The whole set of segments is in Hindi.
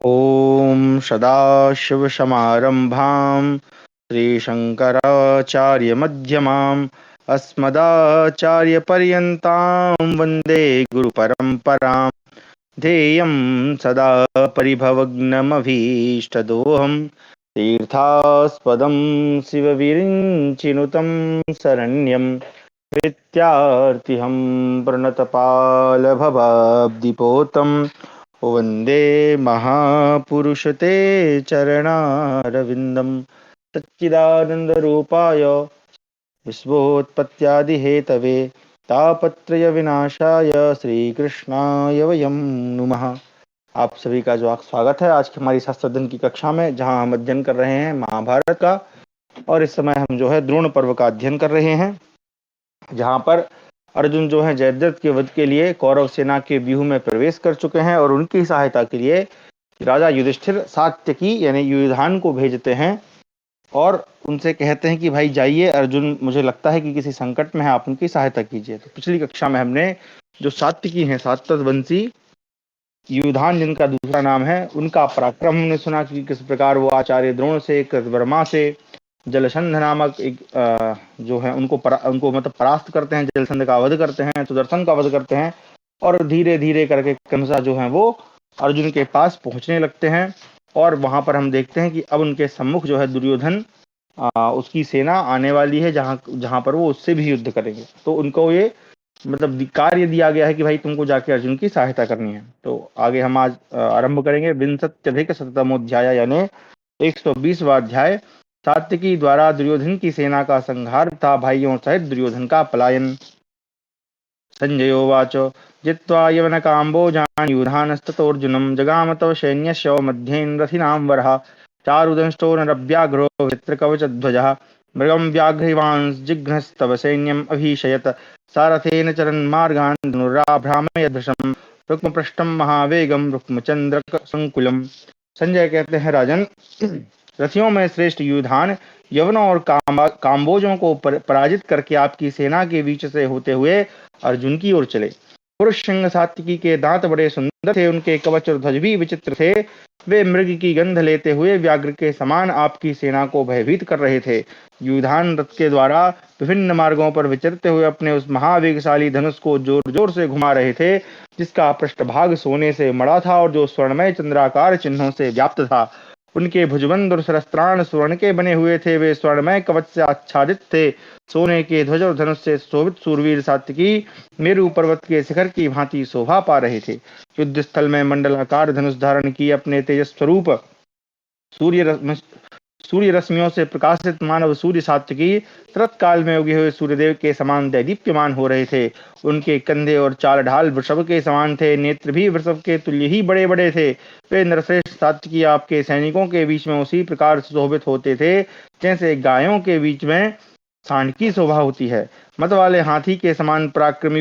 ॐ सदाशिवसमारम्भां श्रीशङ्कराचार्यमध्यमाम् अस्मदाचार्यपर्यन्तां वन्दे गुरुपरम्पराम्। ध्येयं सदा परिभवग्नमभीष्टदोहं तीर्थास्पदं शिवविरिञ्चिनुतं शरण्यं विद्यार्थिहं प्रणतपालभवाब्धिपोतं वन्दे महापुरुष ते चरणारविन्दं। सच्चिदानन्दरूपाय विश्वोत्पत्त्यादिहेतवे तापत्रय विनाशाय श्रीकृष्णाय वयं नुमः। आप सभी का जो स्वागत है आज की हमारी शास्त्र अध्ययन की कक्षा में, जहां हम अध्ययन कर रहे हैं महाभारत का। और इस समय हम जो है द्रोण पर्व का अध्ययन कर रहे हैं, जहां पर अर्जुन जो है जयद्रथ के वध के लिए कौरव सेना के व्यूह में प्रवेश कर चुके हैं और उनकी सहायता के लिए राजा युधिष्ठिर सात्यकी यानी युधान को भेजते हैं और उनसे कहते हैं कि भाई जाइए, अर्जुन मुझे लगता है कि किसी संकट में है, आप उनकी सहायता कीजिए। तो पिछली कक्षा में हमने जो सात्यकी हैं, सात्यवंशी युधान जिनका दूसरा नाम है, उनका पराक्रम हमने सुना कि किस प्रकार वो आचार्य द्रोण से, कृतवर्मा से, जलसंध नामक एक जो है उनको मतलब परास्त करते हैं, जलसंध का वध करते हैं, सुदर्शन का वध करते हैं और धीरे धीरे करके कंसा जो है वो अर्जुन के पास पहुंचने लगते हैं। और वहां पर हम देखते हैं कि अब उनके सम्मुख जो है दुर्योधन उसकी सेना आने वाली है, जहां जहां पर वो उससे भी युद्ध करेंगे। तो उनको ये मतलब कार्य दिया गया है कि भाई तुमको जाके अर्जुन की सहायता करनी है। तो आगे हम आज आरंभ करेंगे विंशत्यधिक शतमोध्याय यानी 120वां अध्याय। सात्यकी द्वारा दुर्योधन की सेना का संहार तथा भाइयों सहित दुर्योधन का पलायन। संजयोवाच जित्वा यवनकाम्बोजान् युधानस्ततोऽर्जुनं जगाम तव सैन्यस्य मध्येन रथिनां वरः चारुदंष्टो नरव्याघ्रो वृत्रकवचध्वजः मृगं व्याघ्रिवांश्जिघ्नस्तव सैन्यम् अभीशयत् सारथेन चरन्मार्गान् धनुराभ्रामयदृशं रुक्मपृष्ठं महावेगं रुक्मचन्द्रक संकुलम। संजय कहते हैं, राजन, रथियों में श्रेष्ठ युधान यवनों और काम्बोजों को पराजित करके आपकी सेना के बीच से होते हुए अर्जुन की ओर चले। पुरुष सिंह सात्विकी के दांत बड़े सुंदर थे, उनके कवच और ध्वज भी विचित्र थे। वे मृग की गंध लेते हुए व्याघ्र के समान आपकी सेना को भयभीत कर रहे थे। युधान रथ के द्वारा विभिन्न मार्गों पर विचरते हुए अपने उस महावेगशाली धनुष को जोर जोर से घुमा रहे थे, जिसका पृष्ठभाग सोने से मड़ा था और जो स्वर्णमय चंद्राकार चिन्हों से व्याप्त था। उनके भुजबंद और सरस्त्राण स्वर्ण के बने हुए थे। वे स्वर्णमय कवच से आच्छादित थे। सोने के ध्वज और धनुष से शोभित सूरवीर सात्विकी मेरु पर्वत के शिखर की भांति शोभा पा रहे थे। युद्ध स्थल में मंडलाकार धनुष धारण की अपने तेजस स्वरूप सूर्य रश्मियों से प्रकाशित मानव सूर्य सात्विकी तत्काल में उगे हुए सूर्यदेव के समान दैदीप्यमान हो रहे थे। उनके कंधे और चाल ढाल वृषभ के समान थे, नेत्र भी वृषभ के तुल्य ही बड़े बड़े थे। वे नरश्रेष्ठ सात्विकी आपके सैनिकों के बीच में उसी प्रकार शोभित होते थे जैसे गायों के बीच में सांड की शोभा होती है। मत वाले हाथी के समान पराक्रमी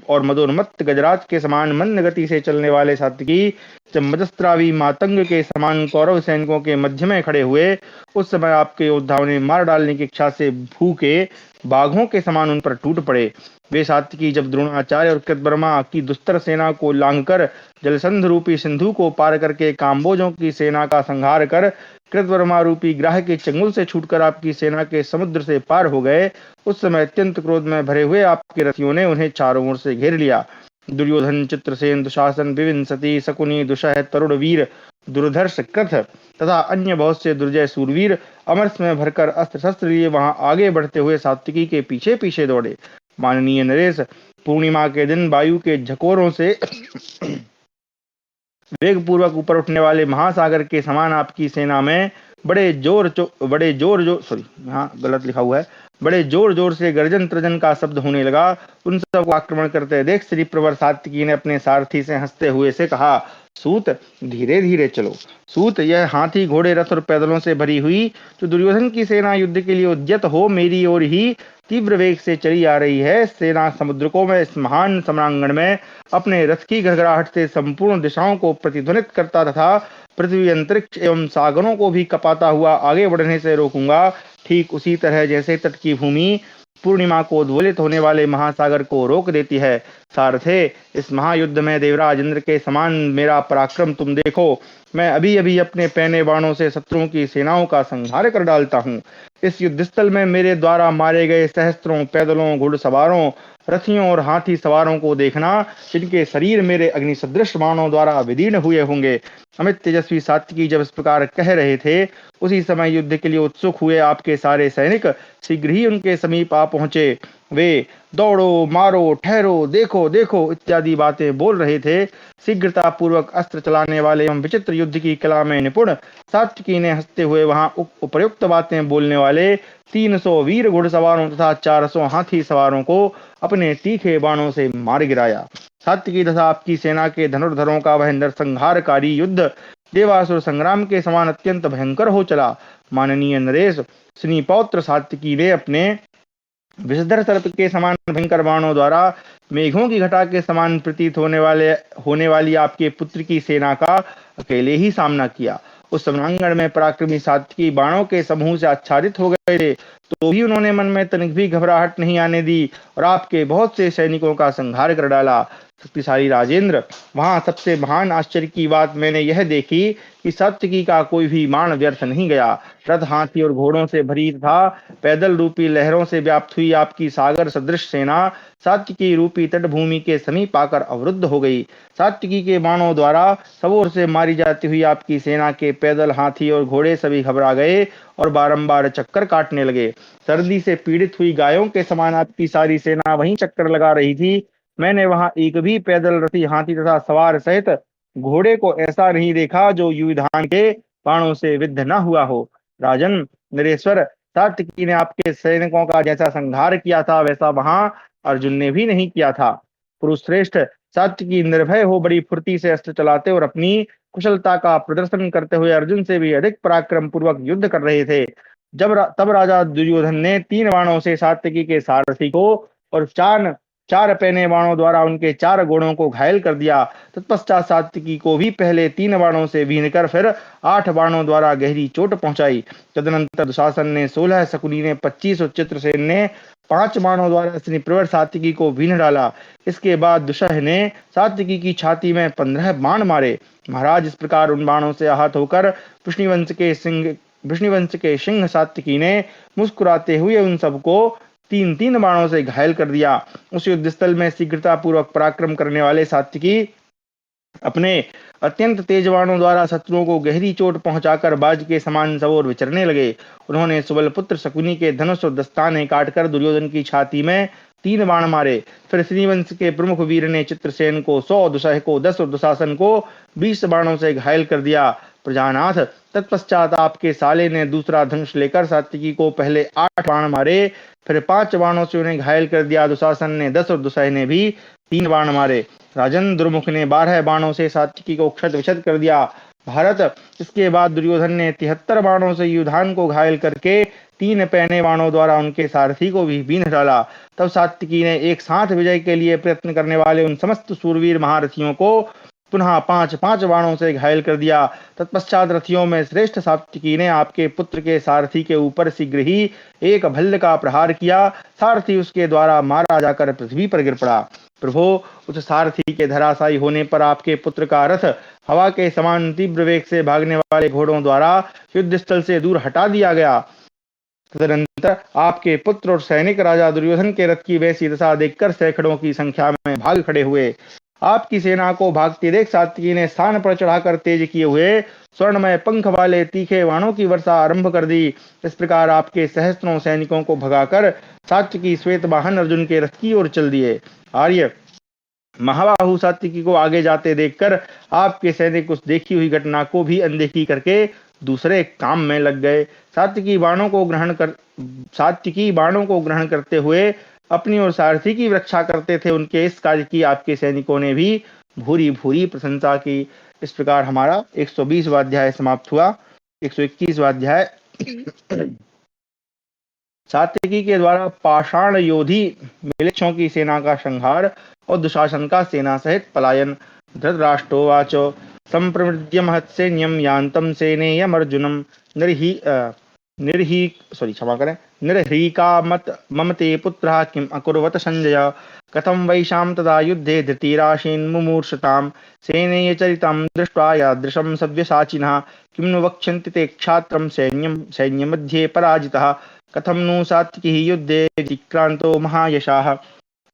और मदोन्मत्त गजराज के समान मंद गति से चलने वाले सात्विकी जब मजस्त्रावी मातंग के समान कौरव सैनिकों के मध्य में खड़े हुए, उस समय आपके योद्धाओं ने मार डालने की इच्छा से भूखे बाघों के समान उन पर टूट पड़े। वे सात्विकी जब द्रोणाचार्य और कृतवर्मा की दुस्तर सेना को लांघकर जलसंध रूपी सिंधु को पार करके काम्बोजों की सेना का संहार कर कृतवर्मा रूपी ग्राह के चंगुल से छूटकर आपकी सेना के समुद्र से पार हो गए, उस समय अत्यंत क्रोध में भरे हुए आपके रथियों ने उन्हें चारों ओर से घेर लिया। दुर्योधन, चित्रसेन, दुशासन, विविंसति, शकुनी, दुशाह, तरुणवीर, दुर्धर्ष, कृथ तथा अन्य बहुत से दुर्जय सूरवीर अमरस में भरकर अस्त्र शस्त्र लिए वहां आगे बढ़ते हुए सात्विकी के पीछे पीछे दौड़े। माननीय नरेश, पूर्णिमा के दिन वायु के झकोरों से वेग पूर्वक ऊपर उठने वाले महासागर के समान आपकी सेना में बड़े जोर सॉरी, यहाँ गलत लिखा हुआ है, बड़े जोर जोर से गर्जन तर्जन का शब्द होने लगा। उन सबको आक्रमण करते देख श्री प्रवर सात्विकी ने अपने सारथी से हंसते हुए से कहा, सूत, धीरे धीरे चलो। सूत, यह हाथी, घोड़े, रथ और पैदलों से भरी हुई जो दुर्योधन की सेना युद्ध के लिए उद्यत हो मेरी ओर ही तीव्र वेग से चली आ रही है। सेना समुद्र को मैं इस महान सम्रांगण में अपने रथ की घड़घड़ाहट से संपूर्ण दिशाओं को प्रतिध्वनित करता तथा पृथ्वी, अंतरिक्ष एवं सागरों को भी कपाता हुआ आगे बढ़ने से रोकूंगा। ठीक उसी तरह जैसे तट की भूमि पूर्णिमा को उद्वेलित होने वाले महासागर को रोक देती है। सारथे, इस महायुद्ध में देवराज इंद्र के समान मेरा पराक्रम तुम देखो। मैं अभी अभी अपने पैने बाणों से शत्रुओं की सेनाओं का संहार कर डालता हूँ। इस युद्ध स्थल में मेरे द्वारा मारे गए सहस्त्रों पैदलों, घुड़सवारों, रथियों और हाथी सवारों को देखना, जिनके शरीर मेरे अग्नि सदृश बाणों द्वारा विदीर्ण हुए होंगे। अमित तेजस्वी सात्विकी जब इस प्रकार कह रहे थे, उसी समय युद्ध के लिए उत्सुक हुए आपके सारे सैनिक शीघ्र ही उनके समीप आ पहुंचे। वे दौड़ो, मारो, ठहरो, देखो देखो इत्यादि बातें बोल रहे थे। शीघ्रता पूर्वक अस्त्र चलाने वाले एवं विचित्र युद्ध की कला में निपुण सात्विकी ने हंसते हुए वहां उपयुक्त बातें बोलने वाले 300 वीर घुड़सवारों तथा 400 हाथी सवारों को अपने तीखे बाणों से मार गिराया। सात्विकी तथा आपकी सेना के धनुर्धरों का वह नरसंहारकारी युद्ध देवासुर संग्राम के समान अत्यंत भयंकर हो चला। माननीय नरेश, श्री पौत्र सात्विकी ने अपने विषधर सर्प के समान भयंकर बाणों द्वारा मेघों की घटा के समान प्रतीत होने वाली आपके पुत्र की सेना का अकेले ही सामना किया। उस रणांगण में पराक्रमी सात्विकी बाणों के समूह से आच्छादित हो गए थे, तो भी उन्होंने मन में तनिक भी घबराहट नहीं आने दी और आपके बहुत से सैनिकों का संहार कर डाला। शक्तिशाली राजेंद्र, वहां सबसे महान आश्चर्य की बात मैंने यह देखी कि सात्विकी का कोई भी बाण व्यर्थ नहीं गया। रथ, हाथी और घोड़ों से भरी था पैदल रूपी लहरों से व्याप्त हुई आपकी सागर सदृश सेना सात्विकी रूपी तटभूमि के समीप आकर अवरुद्ध हो गई। सात्विकी के बाणों द्वारा सब ओर से मारी जाती हुई आपकी सेना के पैदल, हाथी और घोड़े सभी घबरा गए और बारंबार चक्कर काटने लगे। सर्दी से पीड़ित हुई गायों के समान आपकी सारी सेना वहीं चक्कर लगा रही थी। मैंने वहां एक भी पैदल, रथी, हाथी तथा सवार सहित घोड़े को ऐसा नहीं देखा जो युधान के बाणों से विद्ध न हुआ हो। राजन नरेश्वर, सात्विकी ने आपके सैनिकों का जैसा संहार किया था वैसा वहां अर्जुन ने भी नहीं किया था। पुरुष श्रेष्ठ, सात्विकी निर्भय हो बड़ी फुर्ती से अस्त्र चलाते और अपनी कुशलता का प्रदर्शन करते हुए अर्जुन से भी अधिक पराक्रम पूर्वक युद्ध कर रहे थे। तब राजा दुर्योधन ने 3 बाणों से सात्विकी के सारथी को और चार चार पैने बाणों द्वारा उनके 4 घोड़ों को घायल कर दिया। तत्पश्चात सात्विकी को भी पहले 3 बाणों से बीन कर फिर 8 बाणों द्वारा गहरी चोट पहुंचाई। तदनंतर दुशासन ने 16, शकुनी ने 25 और चित्रसेन ने 5 बाणों द्वारा श्री प्रवर सात्विकी को बीन डाला। इसके बाद दुशह ने सात्विकी की छाती में 15 बाण मारे। महाराज, इस प्रकार उन बाणों से आहत होकर विष्णुवंश के सिंह सात्विकी ने मुस्कुराते हुए उन सबको 3-3 बाणों से घायल कर दिया। उस युद्ध स्थल में शीघ्रता पूर्वक पराक्रम करने वाले सात्विकी अपने अत्यंत तेज बाणों द्वारा शत्रुओं को गहरी चोट पहुंचाकर बाज के समान सब ओर विचरने लगे। उन्होंने सुबल पुत्र शकुनी के धनुष और दस्ताने काटकर दुर्योधन की छाती में 3 बाण मारे। फिर श्रीवंश के प्रमुख वीर ने चित्रसेन को 100, दुसह को 10 और दुशासन को 20 बाणों से घायल कर दिया। प्रजानाथ, तत्पश्चात आपके साले ने दूसरा धनुष लेकर सात्विकी को पहले 8 बाण मारे, फिर 5 बाणों से उन्हें घायल कर दिया। दुशासन ने 10 और दुसह ने भी 3 बाण मारे। राजन दुर्मुख ने 12 बाणों से सात्विकी को क्षत विक्षत कर दिया। भारत, इसके बाद दुर्योधन ने 73 बाणों से युधान को घायल करके 3 पैने बाणों द्वारा उनके सारथी को भी बीन डाला। तब सात्विकी ने एक साथ विजय के लिए प्रयत्न करने वाले उन समस्त सूरवीर महारथियों को पुनः 5-5 बाणों से घायल कर दिया। तत्पश्चात रथियों में श्रेष्ठ सात्विकी ने आपके पुत्र के सारथी के ऊपर शीघ्र ही एक भल्ल का प्रहार किया। सारथी उसके द्वारा मारा जाकर पृथ्वी पर गिर पड़ा। प्रभो, उस सारथी के धराशायी होने पर आपके पुत्र का रथ हवा के समान तीव्र वेग से भागने वाले घोड़ों द्वारा युद्ध स्थल से दूर हटा दिया गया। तदनंतर आपके पुत्र और सैनिक राजा दुर्योधन के रथ की वैसी दशा देखकर सैकड़ों की संख्या में भाग खड़े हुए। आपकी सेना को भागते देख सात्विकी ने स्थान पर चढ़ाकर तेज किए हुए स्वर्णमय पंख वाले तीखे बाणों की वर्षा आरंभ कर दी। इस प्रकार आपके सहस्त्रों सैनिकों को भगाकर सात्विकी श्वेत वाहन अर्जुन के रथ की ओर चल दिए। आर्य, महाबाहु सात्विकी को आगे जाते देखकर आपके सैनिक उस देखी हुई घटना को भी अनदेखी करके दूसरे काम में लग गए। सात्विकी बाणों को ग्रहण करते हुए अपनी और सारथी की रक्षा करते थे। उनके इस कार्य की आपके सैनिकों ने भी भूरी भूरी प्रशंसा की। इस प्रकार हमारा 120वां अध्याय समाप्त हुआ। 121वां अध्याय सात्विकी के द्वारा पाषाण योधी मिलेच्छों की सेना का संहार और दुशासन का सेना सहित पलायन। धृतराष्ट्रोवाच संप्रमृद्य महत्सैन्यं यान्तं सेनेयमर्जुनं क्षमा करें, निर्ह्रीका मत ममते पुत्रः किम अकुर्वत संजय, कथम वैशाम तदा युद्धे धृतिराशेन मुमूर्षताम, सेनेय चरितं दृष्ट्वा यादृशं सव्यसाचिनः, किं नु वक्ष्यन्ति ते क्षात्रं सैन्यमध्ये पराजितः, कथम नु सात्विकी युद्धे विक्रांतो महायशाः।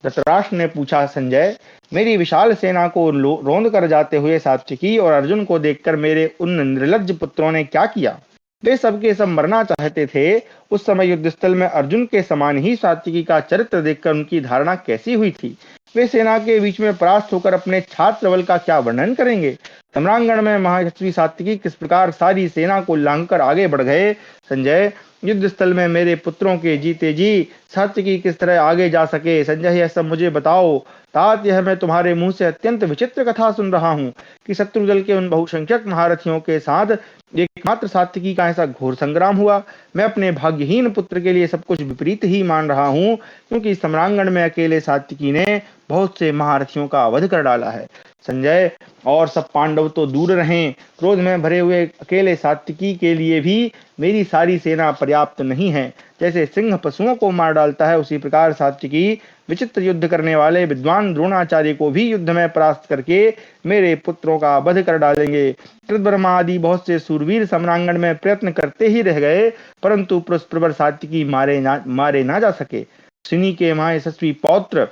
धृतराष्ट्र ने पूछा, संजय, मेरी विशाल सेना को रौंद कर जाते हुए सात्विकी और अर्जुन को देखकर मेरे उन निर्लज्ज पुत्रों ने क्या किया? वे सबके सब मरना चाहते थे। उस समय युद्ध स्थल में अर्जुन के समान ही सात्विकी का चरित्र देखकर उनकी धारणा कैसी हुई थी? वे सेना के बीच में परास्त होकर अपने छात्र बल का क्या वर्णन करेंगे? सम्रांगण में महायशस्वी सात्विकी किस प्रकार सारी सेना को लांघकर आगे बढ़ गए? संजय, युद्ध स्थल में मेरे पुत्रों के जीते जी सात्विकी किस तरह आगे जा सके? संजय, यह सब मुझे बताओ। तात, यह मैं तुम्हारे मुंह से अत्यंत विचित्र कथा सुन रहा हूँ कि शत्रु दल के उन बहुसंख्यक महारथियों के साथ एकमात्र सात्विकी का ऐसा घोर संग्राम हुआ। मैं अपने भाग्यहीन पुत्र के लिए सब कुछ विपरीत ही मान रहा हूँ, क्योंकि सम्रांगण में अकेले सात्विकी ने बहुत से महारथियों का वध कर डाला है। संजय, और सब पांडव तो दूर रहें, क्रोध में भरे हुए अकेले सात्विकी के लिए भी मेरी सारी सेना पर्याप्त नहीं है। जैसे सिंह पशुओं को मार डालता है, उसी प्रकार सात्विकी विचित्र युद्ध करने वाले विद्वान द्रोणाचार्य को भी युद्ध में परास्त करके मेरे पुत्रों का वध कर डालेंगे। कृतवर्मा आदि बहुत से सूरवीर सम्रांगण में प्रयत्न करते ही रह गए, परंतु पुरुष सात्विकी मारे ना जा सके। सिनी के महायशस्वी पौत्र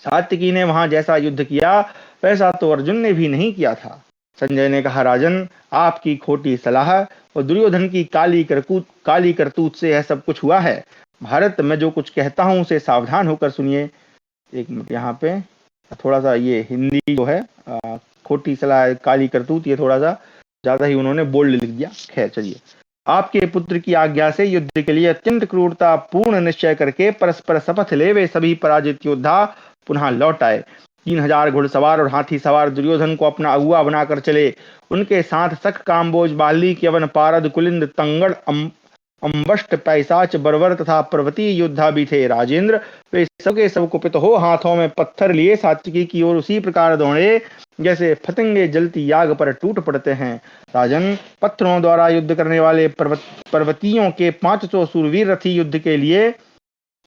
सात्विकी ने वहां जैसा युद्ध किया, वैसा तो अर्जुन ने भी नहीं किया था। संजय ने कहा, राजन, आपकी खोटी सलाह और दुर्योधन की काली करतूत से यह सब कुछ हुआ है। भारत, मैं जो कुछ कहता हूं उसे सावधान होकर सुनिए। एक मिनट, यहाँ पे थोड़ा सा ये हिंदी जो है खोटी सलाह काली करतूत, ये थोड़ा सा ज्यादा ही उन्होंने बोल्ड लिख दिया। खैर चलिए, आपके पुत्र की आज्ञा से युद्ध के लिए अत्यंत क्रूरता पूर्ण निश्चय करके परस्पर शपथ ले वे सभी पराजित योद्धा पुनः लौट आए। 3000 घुड़सवार और हाथी सवार दुर्योधन को अपना अगुआ बनाकर चले। उनके साथ सख, काम्बोज, बाली, क्यवन, पारद, कुलिंद, तंगड़, अम्बष्ट, पैसाच, बर्वर तथा पर्वतीय योद्धा भी थे। राजेंद्र, वे सबके सब कुपित हो हाथों में पत्थर लिए सात्विकी की ओर उसी प्रकार दौड़े जैसे फतिंगे जलती आग पर टूट पड़ते हैं। राजन, पत्थरों द्वारा युद्ध करने वाले पर्वतियों के 500 सूरवीर रथी युद्ध के लिए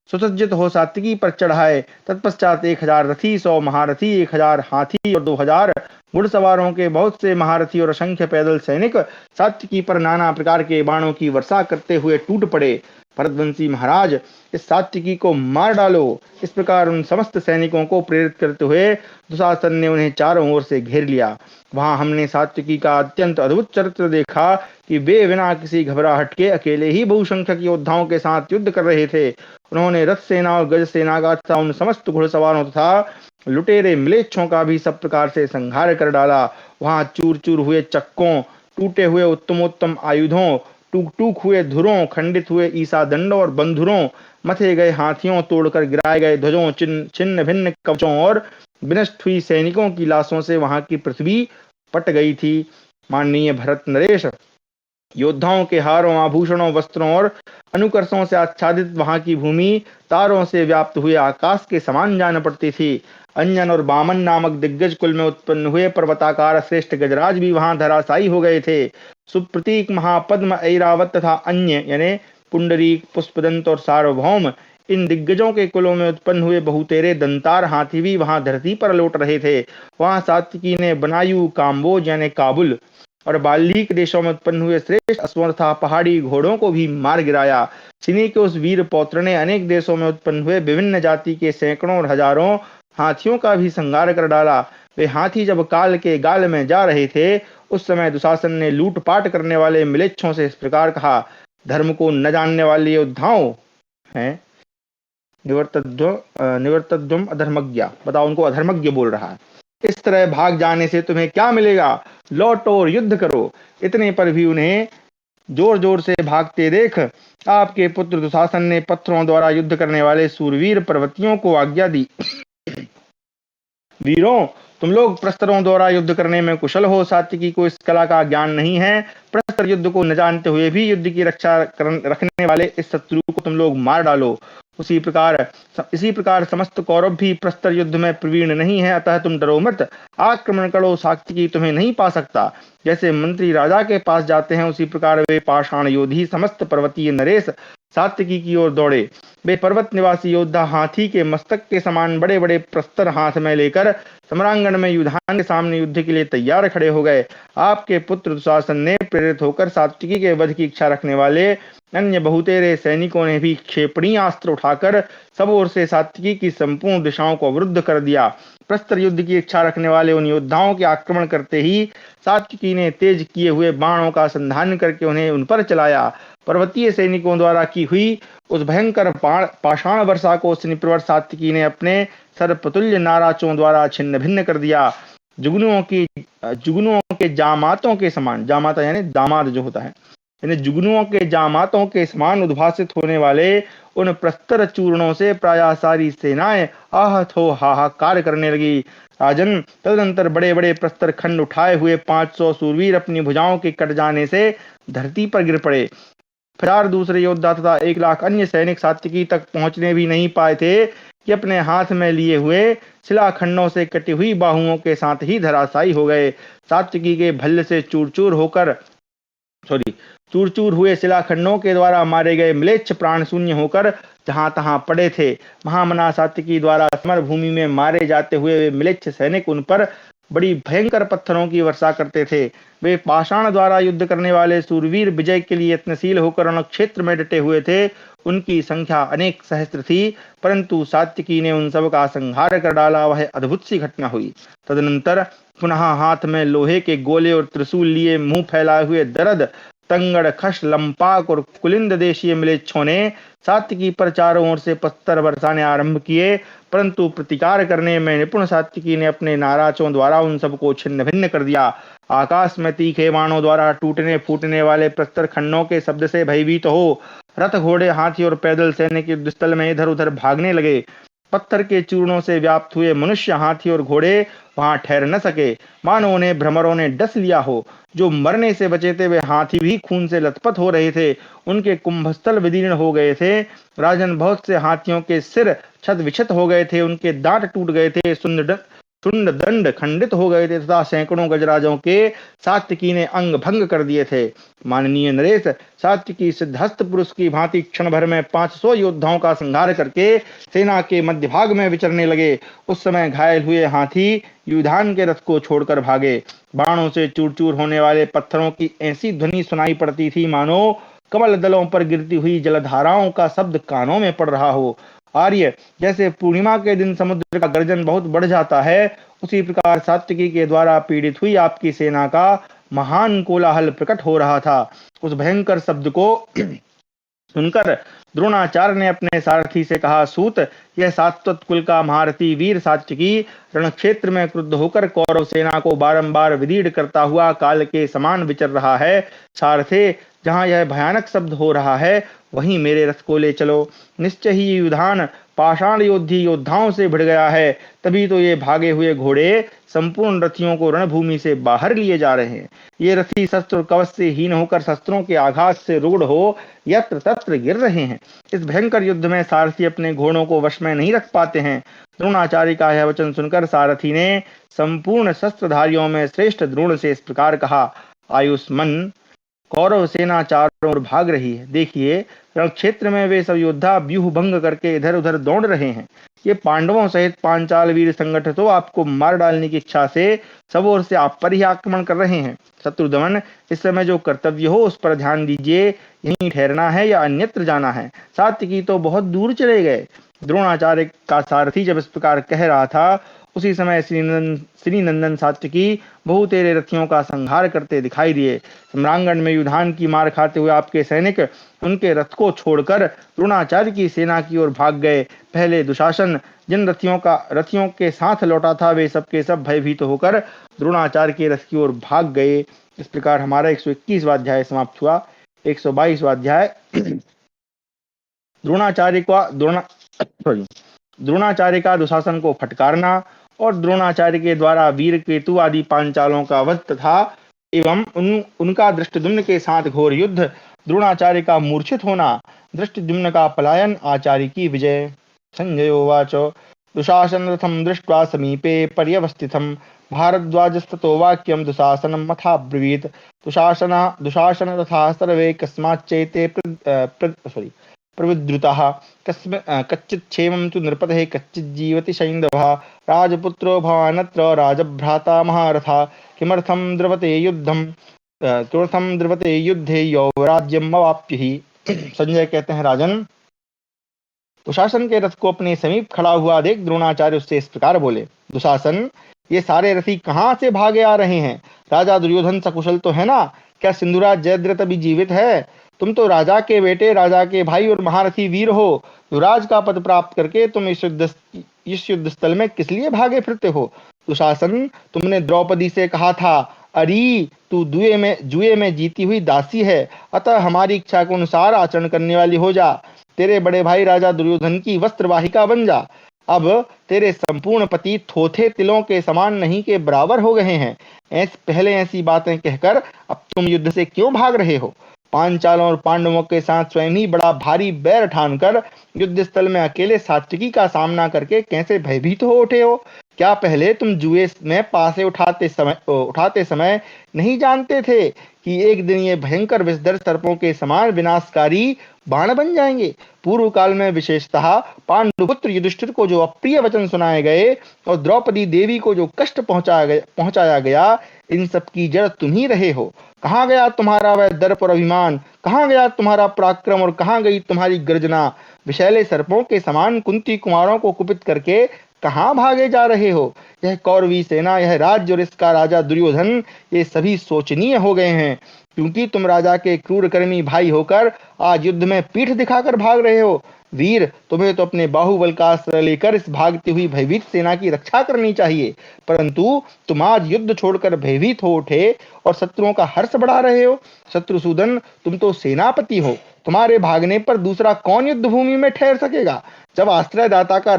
सुसज्जित हो सात्विकी पर चढ़ाए। तत्पश्चात 1000 रथी, 100 महारथी, 1000 हाथी और 2000 घुड़सवारों के बहुत से महारथी और असंख्य पैदल सैनिक सात्विकी पर नाना प्रकार के बाणों की वर्षा करते हुए टूट पड़े। भरतवंशी महाराज, इस सात्विकी को मार डालो। इस प्रकार उन समस्त सैनिकों को प्रेरित करते हुए दुशासन ने उन्हें चारों ओर से घेर लिया। वहां हमने सात्विकी का अत्यंत अद्भुत चरित्र देखा कि वे बिना किसी घबराहट के अकेले ही बहुसंख्यक योद्धाओं के साथ युद्ध कर रहे थे। उन्होंने रथ सेना और गज सेना का तथा उन समस्त घुड़सवारों तथा लुटेरे मिलेच्छों का भी सब प्रकार से संहार कर डाला। वहां चूर चूर हुए चक्कों, टूटे हुए उत्तमोत्तम आयुधों, टूक टूक हुए धुरों, खंडित हुए ईसा दंडों और बंधुरों, मथे गए हाथियों, तोड़कर गिराए गए ध्वजों, छिन्न भिन्न कवचों और विनष्ट हुई सैनिकों की लाशों से वहां की पृथ्वी पट गई थी। माननीय भरत नरेश, योद्धाओं के हारों, आभूषणों, वस्त्रों और अनुकर्षों से आच्छादित वहां की भूमि तारों से व्याप्त हुए आकाश के समान जान पड़ती थी। अंजन और बामन नामक दिग्गज कुल में उत्पन्न हुए पर्वताकार श्रेष्ठ गजराज भी वहां धराशायी हो गए थे। सुप्रतीक, महापद्म, ऐरावत तथा अन्य यानी पुंडरीक, पुष्पदंत और सार्वभौम, इन दिग्गजों के कुलों में उत्पन्न हुए बहुतेरे दंतार हाथी भी वहां धरती पर लौट रहे थे। वहां सात्विकी ने बनायु, काम्बोज यानी काबुल और बाल्लीक देशों में उत्पन्न हुए श्रेष्ठ अश्वों तथा पहाड़ी घोड़ों को भी मार गिराया। सिनी के उस वीर पौत्र ने अनेक देशों में उत्पन्न हुए विभिन्न जाति के सैकड़ों और हजारों हाथियों का भी संहार कर डाला। वे हाथी जब काल के गाल में जा रहे थे, उस समय दुशासन ने लूटपाट करने वाले मिलेच्छों से इस प्रकार कहा, धर्म को न जानने वाले योद्धाओं हैं, निवर्तद्वम अधर्मज्ञा, बताओ उनको अधर्मज्ञ बोल रहा है। इस तरह भाग जाने से तुम्हें क्या मिलेगा? लौटो और युद्ध करो। इतने पर भी उन्हें जोर जोर से भागते देख आपके पुत्र दुशासन ने पत्थरों द्वारा युद्ध करने वाले सूरवीर पर्वतियों को आज्ञा दी, वीरों, तुम लोग प्रस्तरों द्वारा युद्ध करने में कुशल हो। सात्विकी को इस कला का ज्ञान नहीं है। प्रस्तर युद्ध को न जानते हुए भी युद्ध की रक्षा रखने वाले इस शत्रु को तुम लोग मार डालो। इसी प्रकार समस्त कौरव भी प्रस्तर युद्ध में प्रवीण नहीं है, अतः तुम डरो मत, आक्रमण करो, सात्विकी तुम्हें नहीं पा सकता। जैसे मंत्री राजा के पास जाते हैं, उसी प्रकार वे पाषाण योधी समस्त पर्वतीय नरेश सात्विकी की ओर दौड़े। वे पर्वत निवासी योद्धा हाथी के मस्तक के समान बड़े बड़े प्रस्तर हाथ में लेकर सम्रांगण में युधान के सामने युद्ध के लिए तैयार खड़े हो गए। आपके पुत्र दुशासन ने प्रेरित होकर सात्विकी के वध की इच्छा रखने वाले अन्य बहुतेरे सैनिकों ने भी क्षेपणी अस्त्र उठाकर सब ओर से सात्विकी की संपूर्ण दिशाओं को अवरुद्ध कर दिया। प्रस्तर युद्ध की इच्छा रखने वाले उन योद्धाओं के आक्रमण करते ही सात्विकी ने तेज किए हुए बाणों का संधान करके उन्हें उन पर चलाया। पर्वतीय सैनिकों द्वारा की हुई उस भयंकर पाषाण वर्षा को निप्रवर सात्विकी ने अपने सर्पतुल्य नाराचों द्वारा छिन्न भिन्न कर दिया। जुगनुओं के जामातों के समान, जामाता यानी दामाद जो होता है, यानी जुगनुओं के जामातों के समान उद्भासित होने वाले उन प्रस्तर चूर्णों से प्रायः सारी सेनाएं आहत हो हाहाकार करने लगी। राजन, तदनंतर बड़े बड़े प्रस्तर खंड उठाए हुए 500 सूरवीर अपनी भुजाओं के कट जाने से धरती पर गिर पड़े। 1000 दूसरे योद्धा तथा 1 लाख अन्य सैनिक सात्विकी तक पहुंचने भी नहीं पाए थे कि अपने हाथ में लिए हुए शिलाखंडों से कटी हुई बाहुओं के साथ ही धराशायी हो गए। सात्विकी के भल्ल से चूर चूर हुए शिलाखंडों के द्वारा मारे गए म्लेच्छ प्राण शून्य होकर जहां तहां पड़े थे। महामना सात्विकी द्वारा समर भूमि में मारे जाते हुए वे म्लेच्छ सैनिक उन पर बड़ी भयंकर पत्थरों की वर्षा करते थे। वे पाषाण द्वारा युद्ध करने वाले सूरवीर विजय के लिए यत्नशील होकर रण क्षेत्र में डटे हुए थे। उनकी संख्या अनेक सहस्त्र थी, परंतु सात्विकी ने उन सब का संहार कर डाला। वह अद्भुत सी घटना हुई। तदनंतर पुनः हाथ में लोहे के गोले और त्रिशूल लिए मुंह फैलाए हुए दरद, तंगड़, खश, लंपाक और कुलिंद देशीय म्लेच्छों ने सात्विकी पर चारों ओर से पत्थर बरसाने आरंभ किए, परंतु प्रतिकार करने में निपुण सात्विकी ने अपने नाराजों द्वारा उन सबको छिन्न भिन्न कर दिया। आकाश में तीखे बाणों द्वारा टूटने फूटने वाले प्रस्तर खंडों के शब्द से भयभीत हो रथ, घोड़े, हाथी और पैदल सैनिक युद्ध स्थल में इधर उधर भागने लगे। पत्थर के चूर्णों से व्याप्त हुए मनुष्य, हाथी और घोड़े वहां ठहर न सके, मानो उन्हें भ्रमरों ने डस लिया हो। जो मरने से बचे थे वे हाथी भी खून से लथपथ हो रहे थे, उनके कुंभस्थल विदीर्ण हो गए थे। राजन, बहुत से हाथियों के सिर छत विक्षत हो गए थे, उनके दांत टूट गए थे, सुंड दंड खंडित हो गए थे तथा सैकड़ों गजराजों के सात्विकी ने अंग भंग कर दिए थे। माननीय नरेश, सात्विकी सिद्धहस्त पुरुष की भांति क्षण भर में 500 योद्धाओं का संहार करके सेना के मध्य भाग में विचरने लगे। उस समय घायल हुए हाथी युधान के रथ को छोड़कर भागे। बाणों से चूर चूर होने वाले पत्थरों की ऐसी ध्वनि सुनाई पड़ती थी मानो कमल दलों पर गिरती हुई जलधाराओं का शब्द कानों में पड़ रहा हो। आर्य, जैसे पूर्णिमा के दिन समुद्र का गर्जन बहुत बढ़ जाता है, उसी प्रकार सात्विकी के द्वारा पीड़ित हुई आपकी सेना का महान कोलाहल प्रकट हो रहा था। उस भयंकर शब्द को सुनकर द्रोणाचार्य ने अपने सारथी से कहा, सूत, यह सात्वत कुल का महारथी वीर सात्विकी रण क्षेत्र में क्रुद्ध होकर कौरव सेना को बारंबार विदीर्ण करता हुआ काल के समान विचर रहा है। सारथे, जहां यह भयानक शब्द हो रहा है वहीं मेरे रथ को ले चलो। निश्चय ही युधान पाषाण योद्धाओं से भिड़ गया है, तभी तो ये भागे हुए घोड़े संपूर्ण रथियों को रणभूमि से बाहर लिए जा रहे हैं। ये रथी शस्त्र और कवच से हीन होकर शस्त्रों के आघात से रूढ़ हो यत्र तत्र गिर रहे हैं। इस भयंकर युद्ध में सारथी अपने घोड़ों को वश में नहीं रख पाते हैं। द्रोणाचार्य का यह वचन सुनकर सारथी ने संपूर्ण शस्त्रधारियों में श्रेष्ठ द्रोण से इस प्रकार कहा, आयुष्मन, कौरव सेना चारों ओर भाग रही है। देखिए, रण क्षेत्र में वे सब योद्धा व्यूह भंग करके इधर उधर दौड़ रहे हैं। ये पांडवों सहित पांचाल वीर संगठित तो आपको मार डालने की इच्छा से सब ओर से आप पर ही आक्रमण कर रहे हैं। शत्रुदमन, इस समय जो कर्तव्य हो उस पर ध्यान दीजिए। यहीं ठहरना है या अन्यत्र जाना है? सात्विकी तो बहुत दूर चले गए। द्रोणाचार्य का सारथी जब इस प्रकार कह रहा था, उसी समय श्री नंदन सात्विकी बहुतेरे रथियों का संहार करते दिखाई दिए। सम्रांगण में युधान की मार खाते हुए आपके सैनिक उनके रथ को छोड़कर द्रोणाचार्य की सेना की ओर भाग गए। पहले दुशासन जिन रथियों के साथ लौटा था वे सब के सब भयभीत होकर द्रोणाचार्य के रथ की ओर भाग गए। इस प्रकार हमारा 121वां अध्याय समाप्त हुआ। 122वां अध्याय द्रोणाचार्य का दुशासन को फटकारना और द्रोणाचार्य के द्वारा वीर केतु आदि पांचालों का वध तथा एवं उनका धृष्टद्युम्न के साथ घोर युद्ध, द्रोणाचार्य का मूर्छित होना, दृष्टिद्युम्न का पलायन, आचार्य की विजय। संजय उवाच दुशासन रथम दृष्ट्वा समीपे पर्यवस्थितम् भारद्वाजस्ततो वाक्यं दुशासनं मथाब्रवीत् दुशासन तथा सर्वे कस्माच्चैते प्रविद्रुताः कच्चिच्छेमं तु नृपतेः कच्चिज्जीवति सैन्धवः राजपुत्रो भवानत्र राजभ्राता महारथा किमर्थं द्रवते युद्धे यौवराज्यम अवाप्य ही। संजय कहते हैं राजन, दुशासन के रथ को अपने समीप खड़ा हुआ देख द्रोणाचार्य उससे इस प्रकार बोले, दुशासन, ये सारे रथी कहाँ से भागे आ रहे हैं? राजा दुर्योधन सकुशल तो है ना? क्या सिंधुराज जयद्रथ अभी जीवित है? तुम तो राजा के बेटे, राजा के भाई और महारथी वीर हो। युवराज का पद प्राप्त करके तुम इस युद्ध स्थल में किस लिए भागे फिरते हो? दुशासन, तुमने द्रौपदी से कहा था, अरे तू जुए में जीती हुई दासी है, अतः हमारी इच्छा के अनुसार आचरण करने वाली हो जा। तेरे बड़े भाई राजा दुर्योधन की वस्त्रवाहिका बन जा। अब तेरे संपूर्ण पति थोथे तिलों के समान नहीं के बराबर हो गए हैं। पहले ऐसी बातें कहकर अब तुम युद्ध से क्यों भाग रहे हो? पांचालों और पांडवों के साथ स्वयं ही बड़ा भारी बैर ठानकर युद्ध स्थल में अकेले सात्विकी का सामना करके कैसे भयभीत हो उठे हो? क्या पहले तुम जुए में पासे उठाते समय नहीं जानते थे कि एक दिन ये भयंकर विषधर सर्पों के समान विनाशकारी बाण बन जाएंगे? पूर्व काल में विशेषतः पांडुपुत्र युधिष्ठिर को जो अप्रिय वचन सुनाए गए और द्रौपदी देवी को जो कष्ट पहुंचाया गया, इन सब की जड़ तुम ही रहे हो। कहाँ गया तुम्हारा वह दर्प और अभिमान? कहाँ गया तुम्हारा पराक्रम और कहाँ गई तुम्हारी गर्जना? विषैले सर्पों के समान कुंती कुमारों को कुपित करके कहाँ भागे जा रहे हो? यह कौरवी सेना, यह राज्य और इसका राजा दुर्योधन, ये सभी शोचनीय हो गए हैं, क्योंकि तुम राजा के क्रूरकर्मी भाई होकर आज युद्ध में पीठ दिखाकर भाग रहे हो। वीर, तुम्हें तो अपने बाहुबल का आश्रय लेकर इस भागती हुई भयभीत सेना की रक्षा करनी चाहिए, परंतु तुम आज युद्ध छोड़कर भयभीत हो उठे और शत्रुओं का हर्ष बढ़ा रहे हो। शत्रुसूदन, तुम तो सेनापति हो, तुम्हारे भागने पर दूसरा कौन युद्ध भूमि में ठहर सकेगा? जब आश्रयदाता या